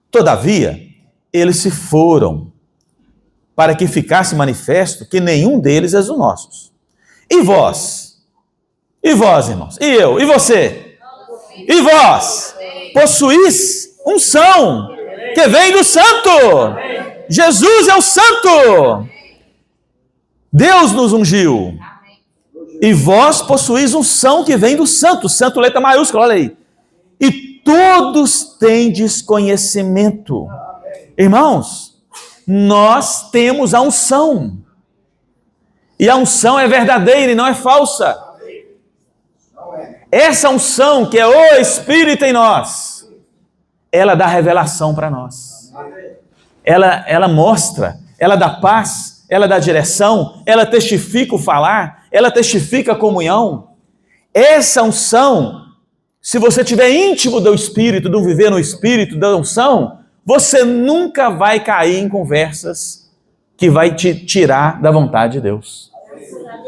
Speaker 3: Todavia, eles se foram, para que ficasse manifesto que nenhum deles é dos nossos. E vós? E vós, irmãos? E eu? E você? E vós? Possuís unção que vem do Santo. Jesus é o Santo. Deus nos ungiu. E vós possuís unção que vem do Santo. Santo, letra maiúscula, olha aí. E todos tendes conhecimento. Irmãos, nós temos a unção. E a unção é verdadeira e não é falsa. Essa unção que é o Espírito em nós, ela dá revelação para nós. Ela mostra, ela dá paz, ela dá direção, ela testifica o falar, ela testifica a comunhão. Essa unção, se você estiver íntimo do Espírito, do viver no Espírito, da unção, você nunca vai cair em conversas que vai te tirar da vontade de Deus.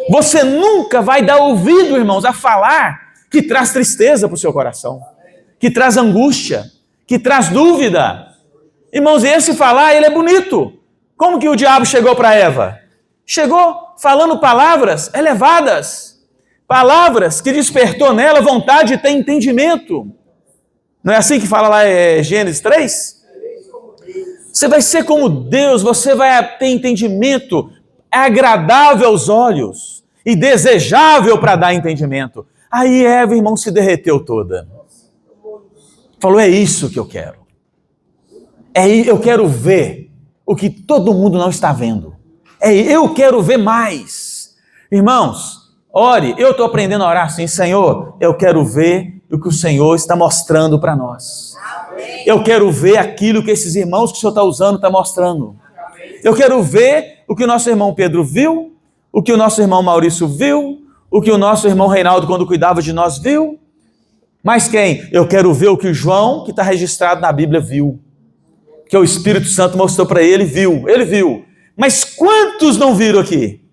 Speaker 3: Você nunca vai dar ouvido, irmãos, a falar que traz tristeza para o seu coração, que traz angústia, que traz dúvida. Irmãos, esse falar, ele é bonito. Como que o diabo chegou para Eva? Chegou falando palavras elevadas, palavras que despertou nela vontade de ter entendimento. Não é assim que fala lá em Gênesis 3? Você vai ser como Deus, você vai ter entendimento, é agradável aos olhos e desejável para dar entendimento. Aí Eva, irmão, se derreteu toda. Falou, é isso que eu quero. Eu quero ver o que todo mundo não está vendo. Eu quero ver mais. Irmãos, ore, eu estou aprendendo a orar assim, Senhor, eu quero ver o que o Senhor está mostrando para nós. Eu quero ver aquilo que esses irmãos que o Senhor está usando está mostrando. Eu quero ver o que o nosso irmão Pedro viu, o que o nosso irmão Maurício viu, o que o nosso irmão Reinaldo, quando cuidava de nós, viu. Mas quem? Eu quero ver o que o João, que está registrado na Bíblia, viu. Que o Espírito Santo mostrou para ele, ele viu. Mas quantos não viram aqui?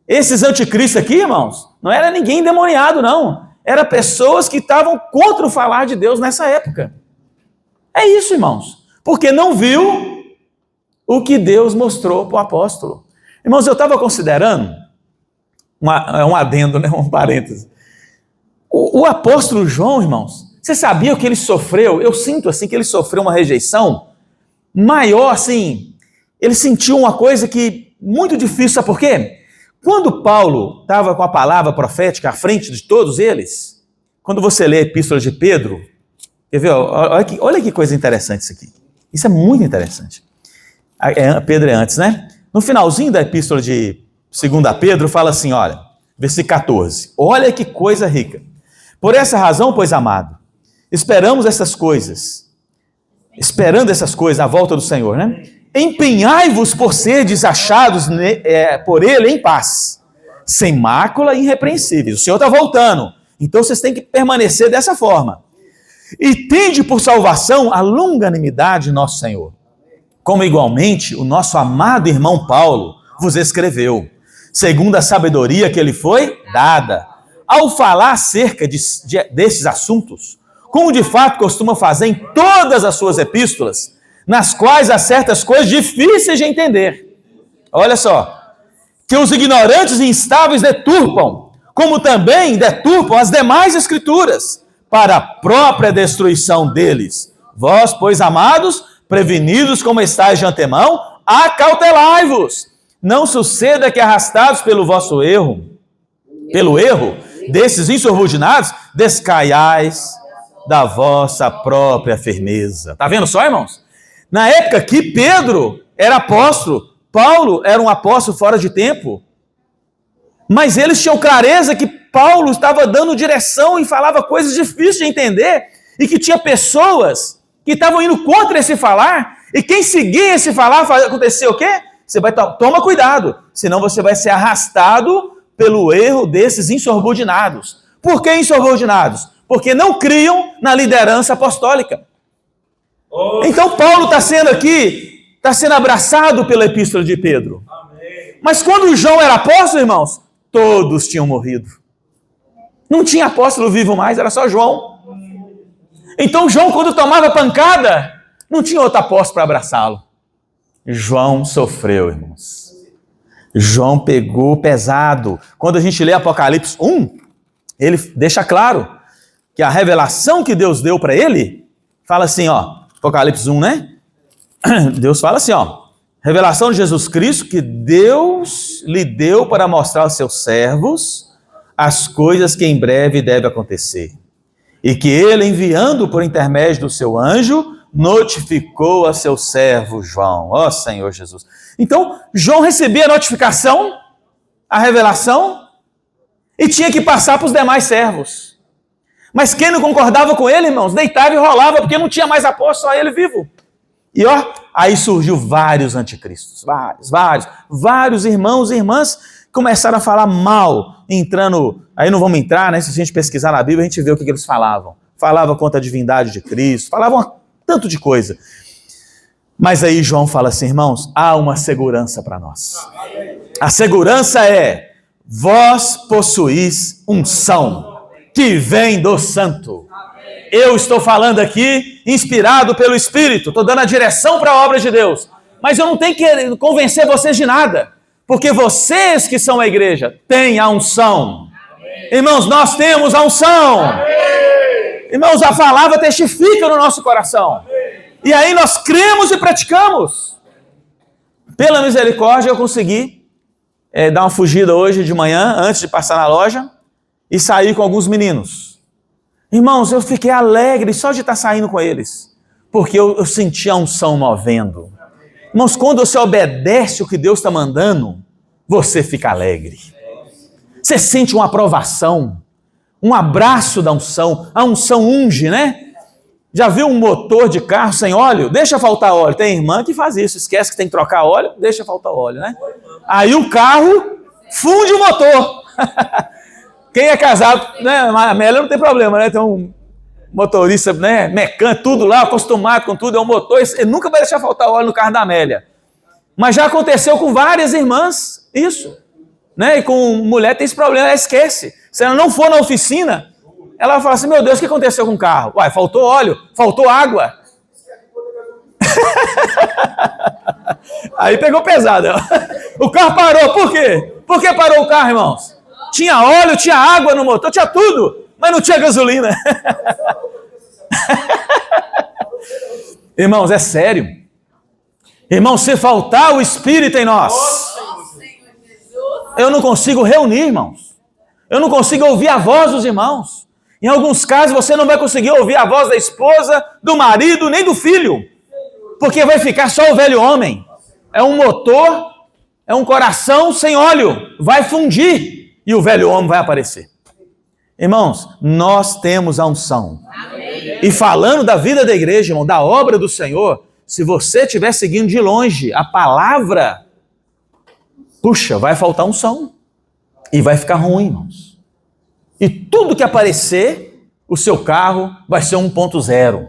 Speaker 3: Esses anticristos aqui, irmãos, não era ninguém endemoniado, não. Era pessoas que estavam contra o falar de Deus nessa época. É isso, irmãos. Porque não viu o que Deus mostrou para o apóstolo. Irmãos, eu estava considerando, um adendo, né? Um parêntese. O apóstolo João, irmãos, você sabia que ele sofreu? Eu sinto assim que ele sofreu uma rejeição maior, assim. Ele sentiu uma coisa que muito difícil, sabe por quê? Quando Paulo estava com a palavra profética à frente de todos eles, quando você lê a epístola de Pedro, quer ver? Olha que coisa interessante isso aqui. Isso é muito interessante. Pedro é antes, né? No finalzinho da epístola de 2 Pedro, fala assim, olha, versículo 14. Olha que coisa rica. Por essa razão, pois, amado, esperando essas coisas, a volta do Senhor, né? Empenhai-vos por serdes achados por Ele em paz, sem mácula e irrepreensíveis. O Senhor está voltando, então vocês têm que permanecer dessa forma. E tende por salvação a longanimidade de nosso Senhor, como igualmente o nosso amado irmão Paulo vos escreveu, segundo a sabedoria que lhe foi dada, ao falar acerca desses assuntos, como de fato costuma fazer em todas as suas epístolas, nas quais há certas coisas difíceis de entender. Olha só, que os ignorantes e instáveis deturpam, como também deturpam as demais escrituras, para a própria destruição deles. Vós, pois, amados, prevenidos como estáis de antemão, acautelai-vos. Não suceda que, arrastados pelo erro desses insubordinados, descaiais da vossa própria firmeza. Está vendo só, irmãos? Na época que Pedro era apóstolo, Paulo era um apóstolo fora de tempo, mas eles tinham clareza que Paulo estava dando direção e falava coisas difíceis de entender, e que tinha pessoas que estavam indo contra esse falar, e quem seguia esse falar, acontecer o quê? Você vai toma cuidado, senão você vai ser arrastado pelo erro desses insubordinados. Por que insubordinados? Porque não criam na liderança apostólica. Então Paulo está sendo abraçado pela epístola de Pedro. Mas quando João era apóstolo, irmãos, todos tinham morrido. Não tinha apóstolo vivo mais, era só João. Então João, quando tomava pancada, não tinha outro apóstolo para abraçá-lo. João sofreu, irmãos. João pegou pesado. Quando a gente lê Apocalipse 1, ele deixa claro que a revelação que Deus deu para ele, fala assim, Apocalipse 1, né? Deus fala assim, revelação de Jesus Cristo que Deus lhe deu para mostrar aos seus servos as coisas que em breve devem acontecer. E que ele, enviando por intermédio do seu anjo, notificou a seu servo João. Ó Senhor Jesus. Então, João recebia a notificação, a revelação, e tinha que passar para os demais servos. Mas quem não concordava com ele, irmãos, deitava e rolava, porque não tinha mais apóstolo, só ele vivo. E aí surgiu vários anticristos, vários irmãos e irmãs começaram a falar mal, aí não vamos entrar, né? Se a gente pesquisar na Bíblia, a gente vê o que eles falavam. Falavam contra a divindade de Cristo, falavam tanto de coisa. Mas aí João fala assim, irmãos, há uma segurança para nós. A segurança é, vós possuís unção que vem do Santo. Eu estou falando aqui, inspirado pelo Espírito, estou dando a direção para a obra de Deus. Mas eu não tenho que convencer vocês de nada, porque vocês que são a igreja têm a unção. Irmãos, nós temos a unção. Irmãos, a palavra testifica no nosso coração. E aí nós cremos e praticamos. Pela misericórdia eu consegui dar uma fugida hoje de manhã, antes de passar na loja, e sair com alguns meninos. Irmãos, eu fiquei alegre só de estar saindo com eles, porque eu senti a unção movendo. Irmãos, quando você obedece o que Deus está mandando, você fica alegre. Você sente uma aprovação, um abraço da unção. A unção unge, né? Já viu um motor de carro sem óleo? Deixa faltar óleo. Tem irmã que faz isso, esquece que tem que trocar óleo, deixa faltar óleo, né? Aí o carro funde o motor. Quem é casado, né? A Amélia não tem problema, né? Tem um motorista, né? Mecânico, tudo lá, acostumado com tudo, é um motor. Ele nunca vai deixar faltar óleo no carro da Amélia. Mas já aconteceu com várias irmãs, isso. Né? E com mulher tem esse problema, ela esquece. Se ela não for na oficina, ela vai falar assim, meu Deus, o que aconteceu com o carro? Uai, faltou óleo, faltou água. Aí pegou pesado. O carro parou, por quê? Por que parou o carro, irmãos? Tinha óleo, tinha água no motor, tinha tudo, mas não tinha gasolina. Irmãos, é sério. Irmãos, se faltar o Espírito em nós, eu não consigo reunir, irmãos. Eu não consigo ouvir a voz dos irmãos. Em alguns casos, você não vai conseguir ouvir a voz da esposa, do marido, nem do filho. Porque vai ficar só o velho homem. É um motor, é um coração sem óleo. Vai fundir. E o velho homem vai aparecer. Irmãos, nós temos a unção. Amém. E falando da vida da igreja, irmão, da obra do Senhor, se você estiver seguindo de longe a palavra, puxa, vai faltar unção. E vai ficar ruim, irmãos. E tudo que aparecer, o seu carro vai ser 1.0.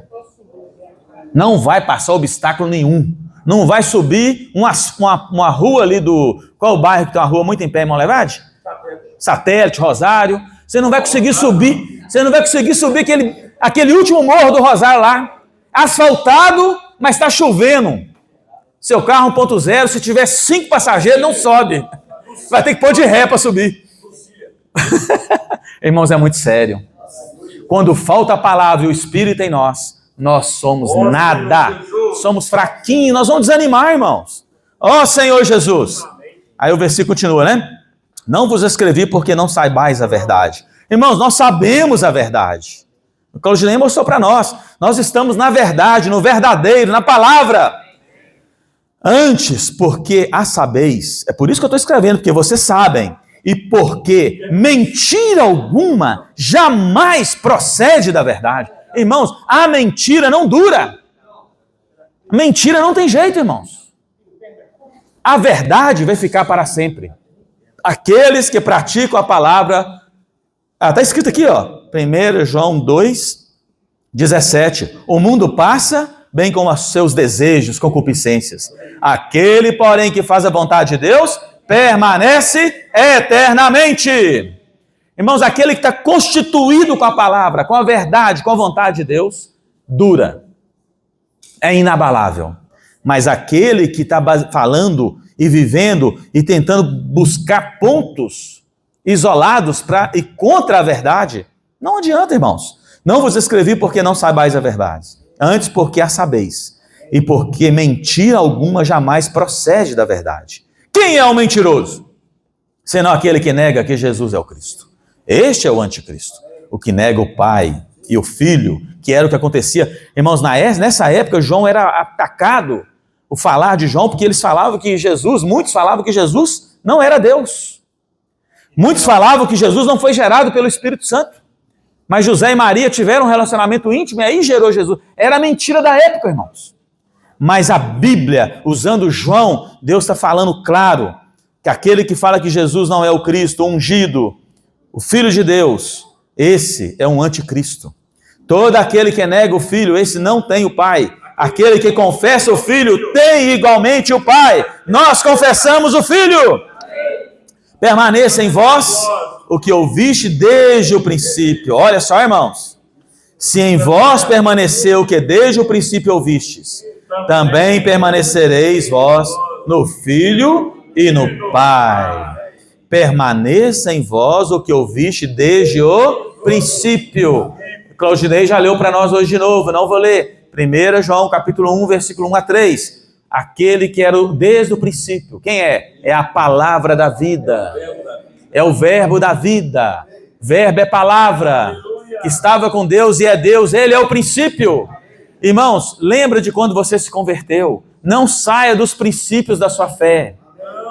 Speaker 3: Não vai passar obstáculo nenhum. Não vai subir uma rua ali do... Qual é o bairro que tem uma rua muito em pé, irmão Levade? Satélite, Rosário, você não vai conseguir subir, aquele último morro do Rosário lá, asfaltado, mas está chovendo. Seu carro 1.0, se tiver 5 passageiros, não sobe. Vai ter que pôr de ré para subir. Irmãos, é muito sério. Quando falta a palavra e o Espírito em nós, nós somos nada. Somos fraquinhos, nós vamos desanimar, irmãos. Ó Senhor Jesus. Aí o versículo continua, né? Não vos escrevi porque não saibais a verdade. Irmãos, nós sabemos a verdade. O Claudinei mostrou para nós. Nós estamos na verdade, no verdadeiro, na palavra. Antes, porque a sabeis. É por isso que eu estou escrevendo, porque vocês sabem E porque mentira alguma jamais procede da verdade. Irmãos, a mentira não dura. Mentira não tem jeito, irmãos. A verdade vai ficar para sempre. Aqueles que praticam a palavra... está escrito aqui, 1 João 2:17. O mundo passa, bem como os seus desejos, concupiscências. Aquele, porém, que faz a vontade de Deus, permanece eternamente. Irmãos, aquele que está constituído com a palavra, com a verdade, com a vontade de Deus, dura. É inabalável. Mas aquele que está falando e vivendo e tentando buscar pontos isolados e contra a verdade, não adianta, irmãos. Não vos escrevi porque não saibais a verdade, antes porque a sabeis, e porque mentira alguma jamais procede da verdade. Quem é o mentiroso? Senão aquele que nega que Jesus é o Cristo. Este é o anticristo, o que nega o Pai e o Filho, que era o que acontecia. Irmãos, nessa época, João era atacado, o falar de João, porque muitos falavam que Jesus não era Deus. Muitos falavam que Jesus não foi gerado pelo Espírito Santo. Mas José e Maria tiveram um relacionamento íntimo e aí gerou Jesus. Era mentira da época, irmãos. Mas a Bíblia, usando João, Deus está falando claro que aquele que fala que Jesus não é o Cristo, o ungido, o Filho de Deus, esse é um anticristo. Todo aquele que nega o Filho, esse não tem o Pai. Aquele que confessa o Filho tem igualmente o Pai. Nós confessamos o Filho. Permaneça em vós o que ouviste desde o princípio. Olha só, irmãos. Se em vós permaneceu o que desde o princípio ouvistes, também permanecereis vós no Filho e no Pai. Permaneça em vós o que ouviste desde o princípio. Claudinei já leu para nós hoje de novo, não vou ler. 1 João capítulo 1, versículo 1 a 3. Aquele que era desde o princípio. Quem é? É a palavra da vida. É o verbo da vida. Verbo é palavra. Que estava com Deus e é Deus. Ele é o princípio. Irmãos, lembra de quando você se converteu. Não saia dos princípios da sua fé.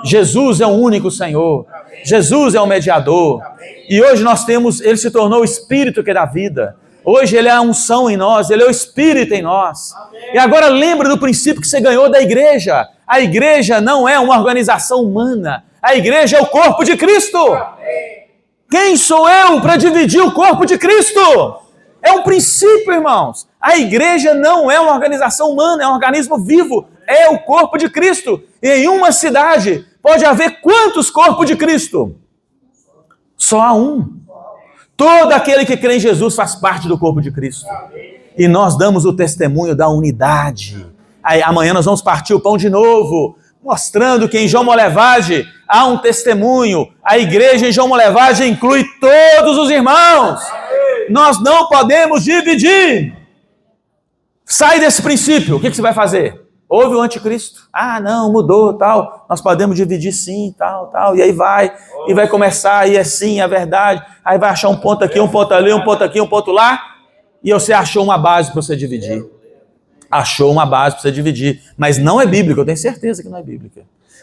Speaker 3: Jesus é o único Senhor. Jesus é o mediador. E hoje nós temos, ele se tornou o Espírito que dá vida. Hoje ele é a unção em nós, ele é o Espírito em nós. E agora lembra do princípio que você ganhou da igreja. A igreja não é uma organização humana. A igreja é o corpo de Cristo. Quem sou eu para dividir o corpo de Cristo? É um princípio, irmãos. A igreja não é uma organização humana, é um organismo vivo. É o corpo de Cristo. E em uma cidade pode haver quantos corpos de Cristo? Só há um. Todo aquele que crê em Jesus faz parte do corpo de Cristo. E nós damos o testemunho da unidade. Aí, amanhã nós vamos partir o pão de novo, mostrando que em João Molevade há um testemunho. A igreja em João Molevade inclui todos os irmãos. Nós não podemos dividir. Sai desse princípio. O que você vai fazer? Houve o anticristo. Ah, não, mudou, tal. Nós podemos dividir sim, tal. E aí vai, e vai começar, e é sim, é verdade. Aí vai achar um ponto aqui, um ponto ali, um ponto aqui, um ponto lá. E você achou uma base para você dividir. Achou uma base para você dividir. Mas não é bíblico, eu tenho certeza que não é bíblica.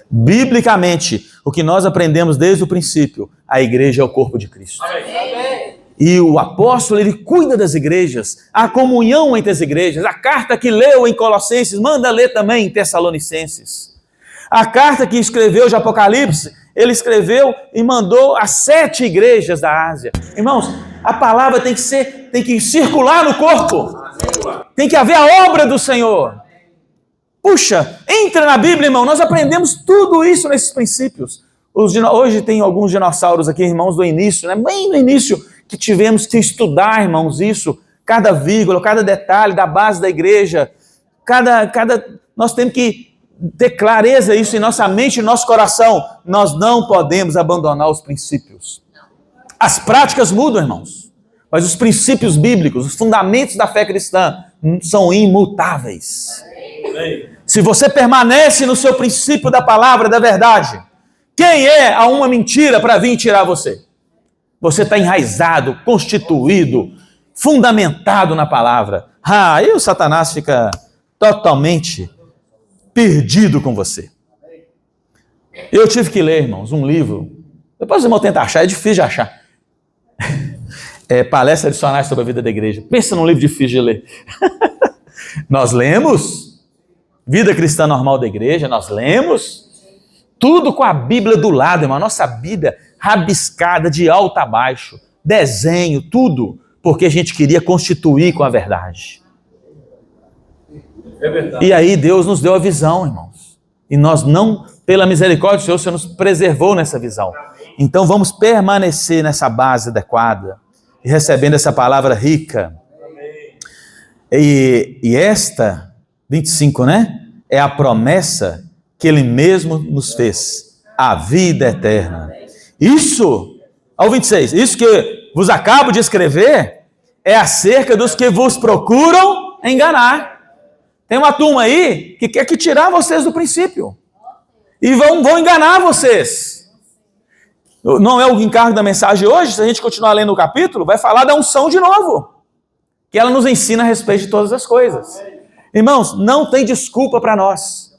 Speaker 3: Biblicamente, o que nós aprendemos desde o princípio, a igreja é o corpo de Cristo. E o apóstolo, ele cuida das igrejas, a comunhão entre as igrejas. A carta que leu em Colossenses, manda ler também em Tessalonicenses. A carta que escreveu de Apocalipse, ele escreveu e mandou às 7 igrejas da Ásia. Irmãos, a palavra tem que circular no corpo. Tem que haver a obra do Senhor. Puxa, entra na Bíblia, irmão, nós aprendemos tudo isso nesses princípios. Hoje tem alguns dinossauros aqui, irmãos, do início, né? Bem no início, que tivemos que estudar, irmãos, isso, cada vírgula, cada detalhe da base da igreja, nós temos que ter clareza isso em nossa mente e no nosso coração. Nós não podemos abandonar os princípios. As práticas mudam, irmãos, mas os princípios bíblicos, os fundamentos da fé cristã são imutáveis. Se você permanece no seu princípio da palavra, da verdade, quem é a uma mentira para vir tirar você? Você está enraizado, constituído, fundamentado na palavra. Aí o Satanás fica totalmente perdido com você. Eu tive que ler, irmãos, um livro Depois o irmão tenta achar, é difícil de achar. Palestras adicionais sobre a vida da igreja. Pensa num livro difícil de ler. Nós lemos Vida Cristã Normal da Igreja, nós lemos tudo com a Bíblia do lado, irmão. A nossa Bíblia rabiscada de alto a baixo, desenho, tudo, porque a gente queria constituir com a verdade.
Speaker 2: É verdade.
Speaker 3: E aí Deus nos deu a visão, irmãos. E nós não, pela misericórdia do Senhor, o Senhor nos preservou nessa visão. Então vamos permanecer nessa base adequada e recebendo essa palavra rica. E esta, 25, né? É a promessa que Ele mesmo nos fez. A vida eterna. Isso, ao 26, isso que vos acabo de escrever é acerca dos que vos procuram enganar. Tem uma turma aí que quer que tirar vocês do princípio. E vão enganar vocês. Não é o encargo da mensagem hoje, se a gente continuar lendo o capítulo, vai falar da unção de novo. Que ela nos ensina a respeito de todas as coisas. Irmãos, não tem desculpa para nós.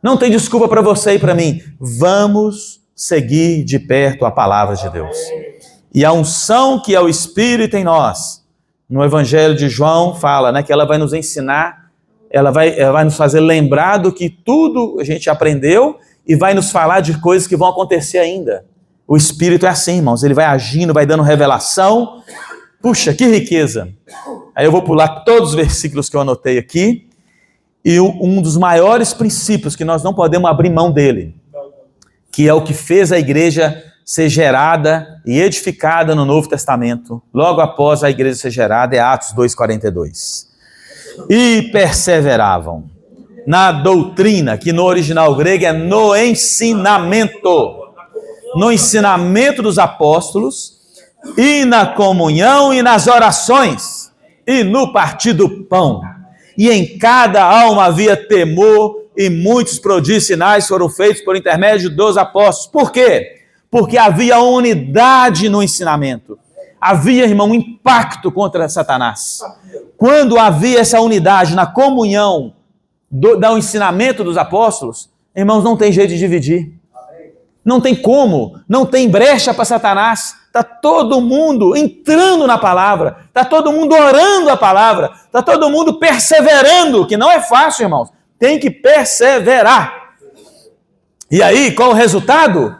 Speaker 3: Não tem desculpa para você e para mim. Vamos seguir de perto a palavra de Deus. E a unção que é o Espírito em nós, no Evangelho de João, fala, né, que ela vai nos ensinar, ela vai nos fazer lembrar do que tudo a gente aprendeu e vai nos falar de coisas que vão acontecer ainda. O Espírito é assim, irmãos, ele vai agindo, vai dando revelação. Puxa, que riqueza! Aí eu vou pular todos os versículos que eu anotei aqui. E um dos maiores princípios que nós não podemos abrir mão dele, que é o que fez a igreja ser gerada e edificada no Novo Testamento, logo após a igreja ser gerada, é Atos 2,42. E perseveravam na doutrina, que no original grego é no ensinamento dos apóstolos, e na comunhão e nas orações, e no partir do pão. E em cada alma havia temor, e muitos prodígios e sinais foram feitos por intermédio dos apóstolos. Por quê? Porque havia unidade no ensinamento. Havia, irmão, um impacto contra Satanás. Quando havia essa unidade na comunhão do ensinamento dos apóstolos, irmãos, não tem jeito de dividir. Não tem como, não tem brecha para Satanás. Está todo mundo entrando na palavra, está todo mundo orando a palavra, está todo mundo perseverando, que não é fácil, irmãos. Tem que perseverar. E aí, qual o resultado?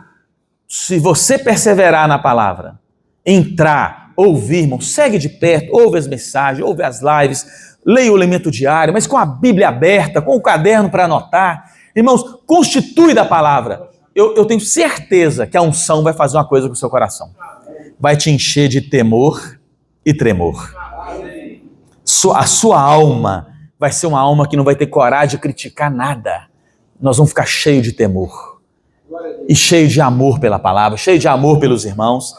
Speaker 3: Se você perseverar na palavra, entrar, ouvir, irmão, segue de perto, ouve as mensagens, ouve as lives, leia o elemento diário, mas com a Bíblia aberta, com o caderno para anotar. Irmãos, constitui da palavra. Eu tenho certeza que a unção vai fazer uma coisa com o seu coração. Vai te encher de temor e tremor. A sua alma vai ser uma alma que não vai ter coragem de criticar nada. Nós vamos ficar cheio de temor. E cheio de amor pela palavra, cheio de amor pelos irmãos.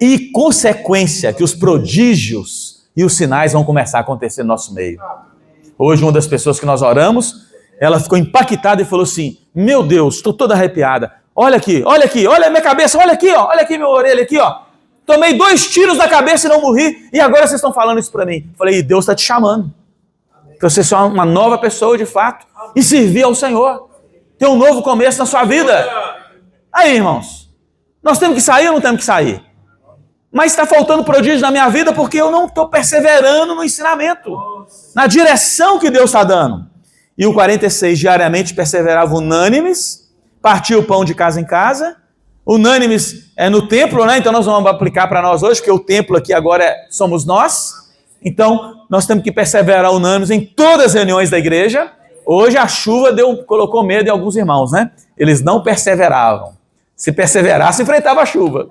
Speaker 3: E consequência, que os prodígios e os sinais vão começar a acontecer no nosso meio. Hoje, uma das pessoas que nós oramos, ela ficou impactada e falou assim, meu Deus, estou toda arrepiada. Olha aqui, olha a minha cabeça, olha aqui, ó, olha aqui minha orelha, aqui, ó. Tomei 2 tiros na cabeça e não morri, e agora vocês estão falando isso para mim. Falei, Deus está te chamando. Para você ser uma nova pessoa de fato e servir ao Senhor. Ter um novo começo na sua vida. Aí, irmãos, nós temos que sair ou não temos que sair? Mas está faltando prodígio na minha vida porque eu não estou perseverando no ensinamento, na direção que Deus está dando. E o 46, diariamente perseveravam unânimes, partia o pão de casa em casa, unânimes no templo, né? Então nós vamos aplicar para nós hoje, porque o templo aqui agora somos nós. Então nós temos que perseverar unânimes em todas as reuniões da igreja. Hoje a chuva colocou medo em alguns irmãos, né? Eles não perseveravam. Se perseverasse, enfrentava a chuva.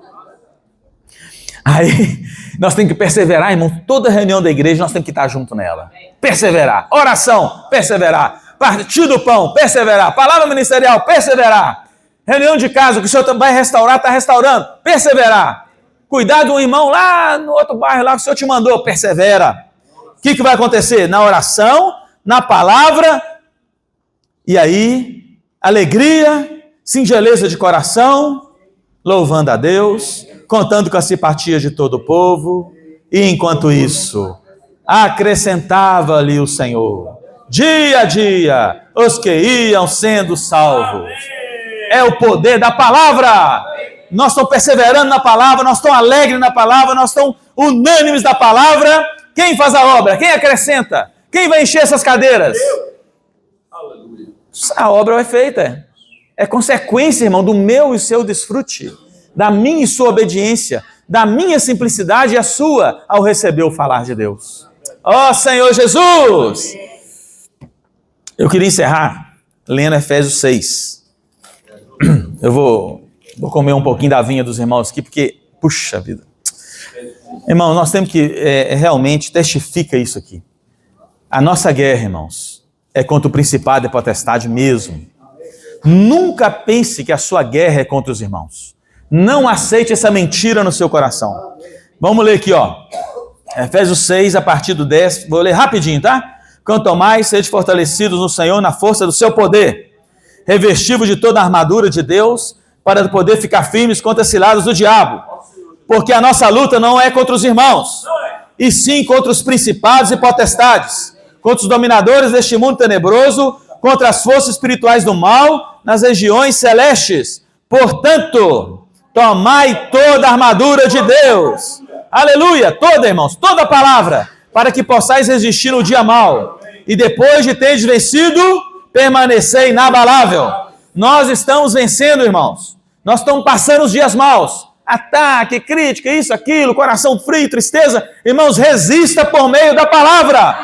Speaker 3: Aí nós temos que perseverar, irmão. Toda reunião da igreja nós temos que estar junto nela. Perseverar. Oração, perseverar. Partir do pão, perseverar. Palavra ministerial, perseverar. Reunião de casa, que o Senhor vai restaurar, está restaurando, perseverar. Cuidar de um irmão lá no outro bairro, lá que o Senhor te mandou, persevera. O que vai acontecer? Na oração, na palavra, e aí, alegria, singeleza de coração, louvando a Deus, contando com a simpatia de todo o povo, e enquanto isso, acrescentava-lhe o Senhor, dia a dia, os que iam sendo salvos. É o poder da palavra. nós estamos perseverando na palavra, nós estamos alegres na palavra, nós estamos unânimes na palavra. Quem faz a obra? Quem acrescenta? Quem vai encher essas cadeiras? A obra vai feita. É consequência, irmão, do meu e seu desfrute, da minha e sua obediência, da minha simplicidade e a sua ao receber o falar de Deus. Ó Senhor Jesus! Eu queria encerrar lendo Efésios 6. Eu vou comer um pouquinho da vinha dos irmãos aqui, porque, puxa vida. Irmão, nós temos que realmente testifica isso aqui. A nossa guerra, irmãos, é contra o principado e potestade mesmo. Nunca pense que a sua guerra é contra os irmãos. Não aceite essa mentira no seu coração. Vamos ler aqui, ó. Efésios 6, a partir do 10. Vou ler rapidinho, tá? Quanto mais sede fortalecidos no Senhor na força do seu poder, revestivos de toda a armadura de Deus, para poder ficar firmes contra as ciladas do diabo. Porque a nossa luta não é contra os irmãos, e sim contra os principados e potestades, contra os dominadores deste mundo tenebroso, contra as forças espirituais do mal nas regiões celestes. Portanto, tomai toda a armadura de Deus. Aleluia! Toda, irmãos, toda a palavra, para que possais resistir no dia mau. E depois de teres vencido, permanecer inabalável. Nós estamos vencendo, irmãos. Nós estamos passando os dias maus. Ataque, crítica, isso, aquilo, coração frio, tristeza. Irmãos, resista por meio da palavra.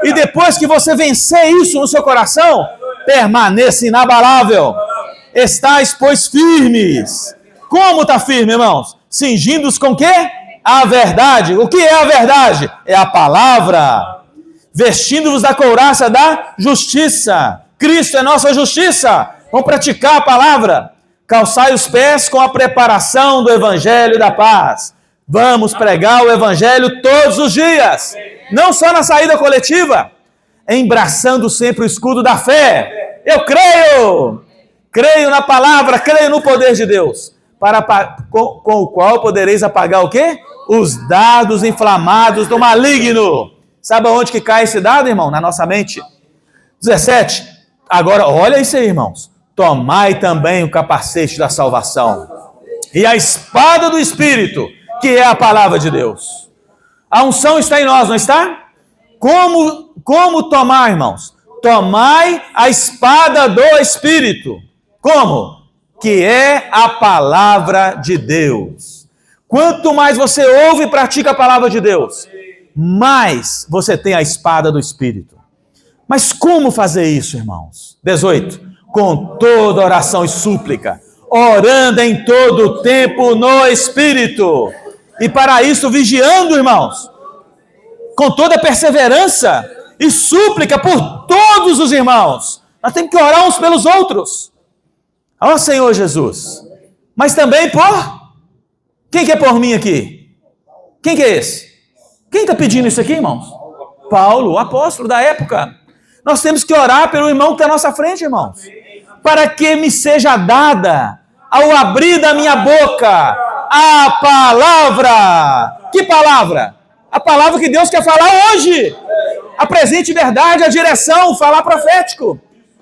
Speaker 3: E depois que você vencer isso no seu coração, permaneça inabalável. Estais, pois, firmes. Como está firme, irmãos? Cingindo-os com o quê? A verdade. O que é a verdade? É a palavra. Vestindo-vos da couraça da justiça. Cristo é nossa justiça. Vamos praticar a palavra. Calçai os pés com a preparação do evangelho da paz. Vamos pregar o evangelho todos os dias. Não só na saída coletiva. Embraçando sempre o escudo da fé. Eu creio. Creio na palavra, creio no poder de Deus. Com o qual podereis apagar o quê? Os dardos inflamados do maligno. Sabe aonde que cai esse dado, irmão? Na nossa mente. 17. Agora, olha isso aí, irmãos. Tomai também o capacete da salvação. E a espada do Espírito, que é a palavra de Deus. A unção está em nós, não está? Como tomar, irmãos? Tomai a espada do Espírito. Como? Que é a palavra de Deus. Quanto mais você ouve e pratica a palavra de Deus, mais você tem a espada do Espírito. Mas como fazer isso, irmãos? 18. Com toda oração e súplica, orando em todo o tempo no Espírito. E para isso vigiando, irmãos, com toda perseverança e súplica por todos os irmãos. Nós temos que orar uns pelos outros. Ó Senhor Jesus. Mas também por... Quem que é por mim aqui? Quem que é esse? Quem está pedindo isso aqui, irmãos? Paulo, o apóstolo da época. Nós temos que orar pelo irmão que está à nossa frente, irmãos. Para que me seja dada, ao abrir da minha boca, a palavra. Que palavra? A palavra que Deus quer falar hoje. A presente verdade, a direção, o falar profético.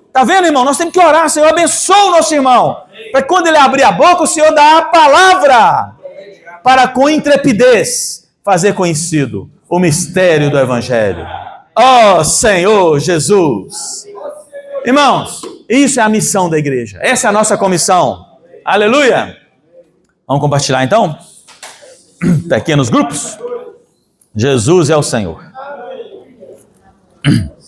Speaker 3: Está vendo, irmão? Nós temos que orar. Senhor, abençoa o nosso irmão. Para que quando ele abrir a boca, o Senhor dá a palavra. Para com intrepidez fazer conhecido o mistério do Evangelho. Ó Senhor Jesus. Irmãos, isso é a missão da igreja. Essa é a nossa comissão. Aleluia. Vamos compartilhar então? Pequenos grupos. Jesus é o Senhor.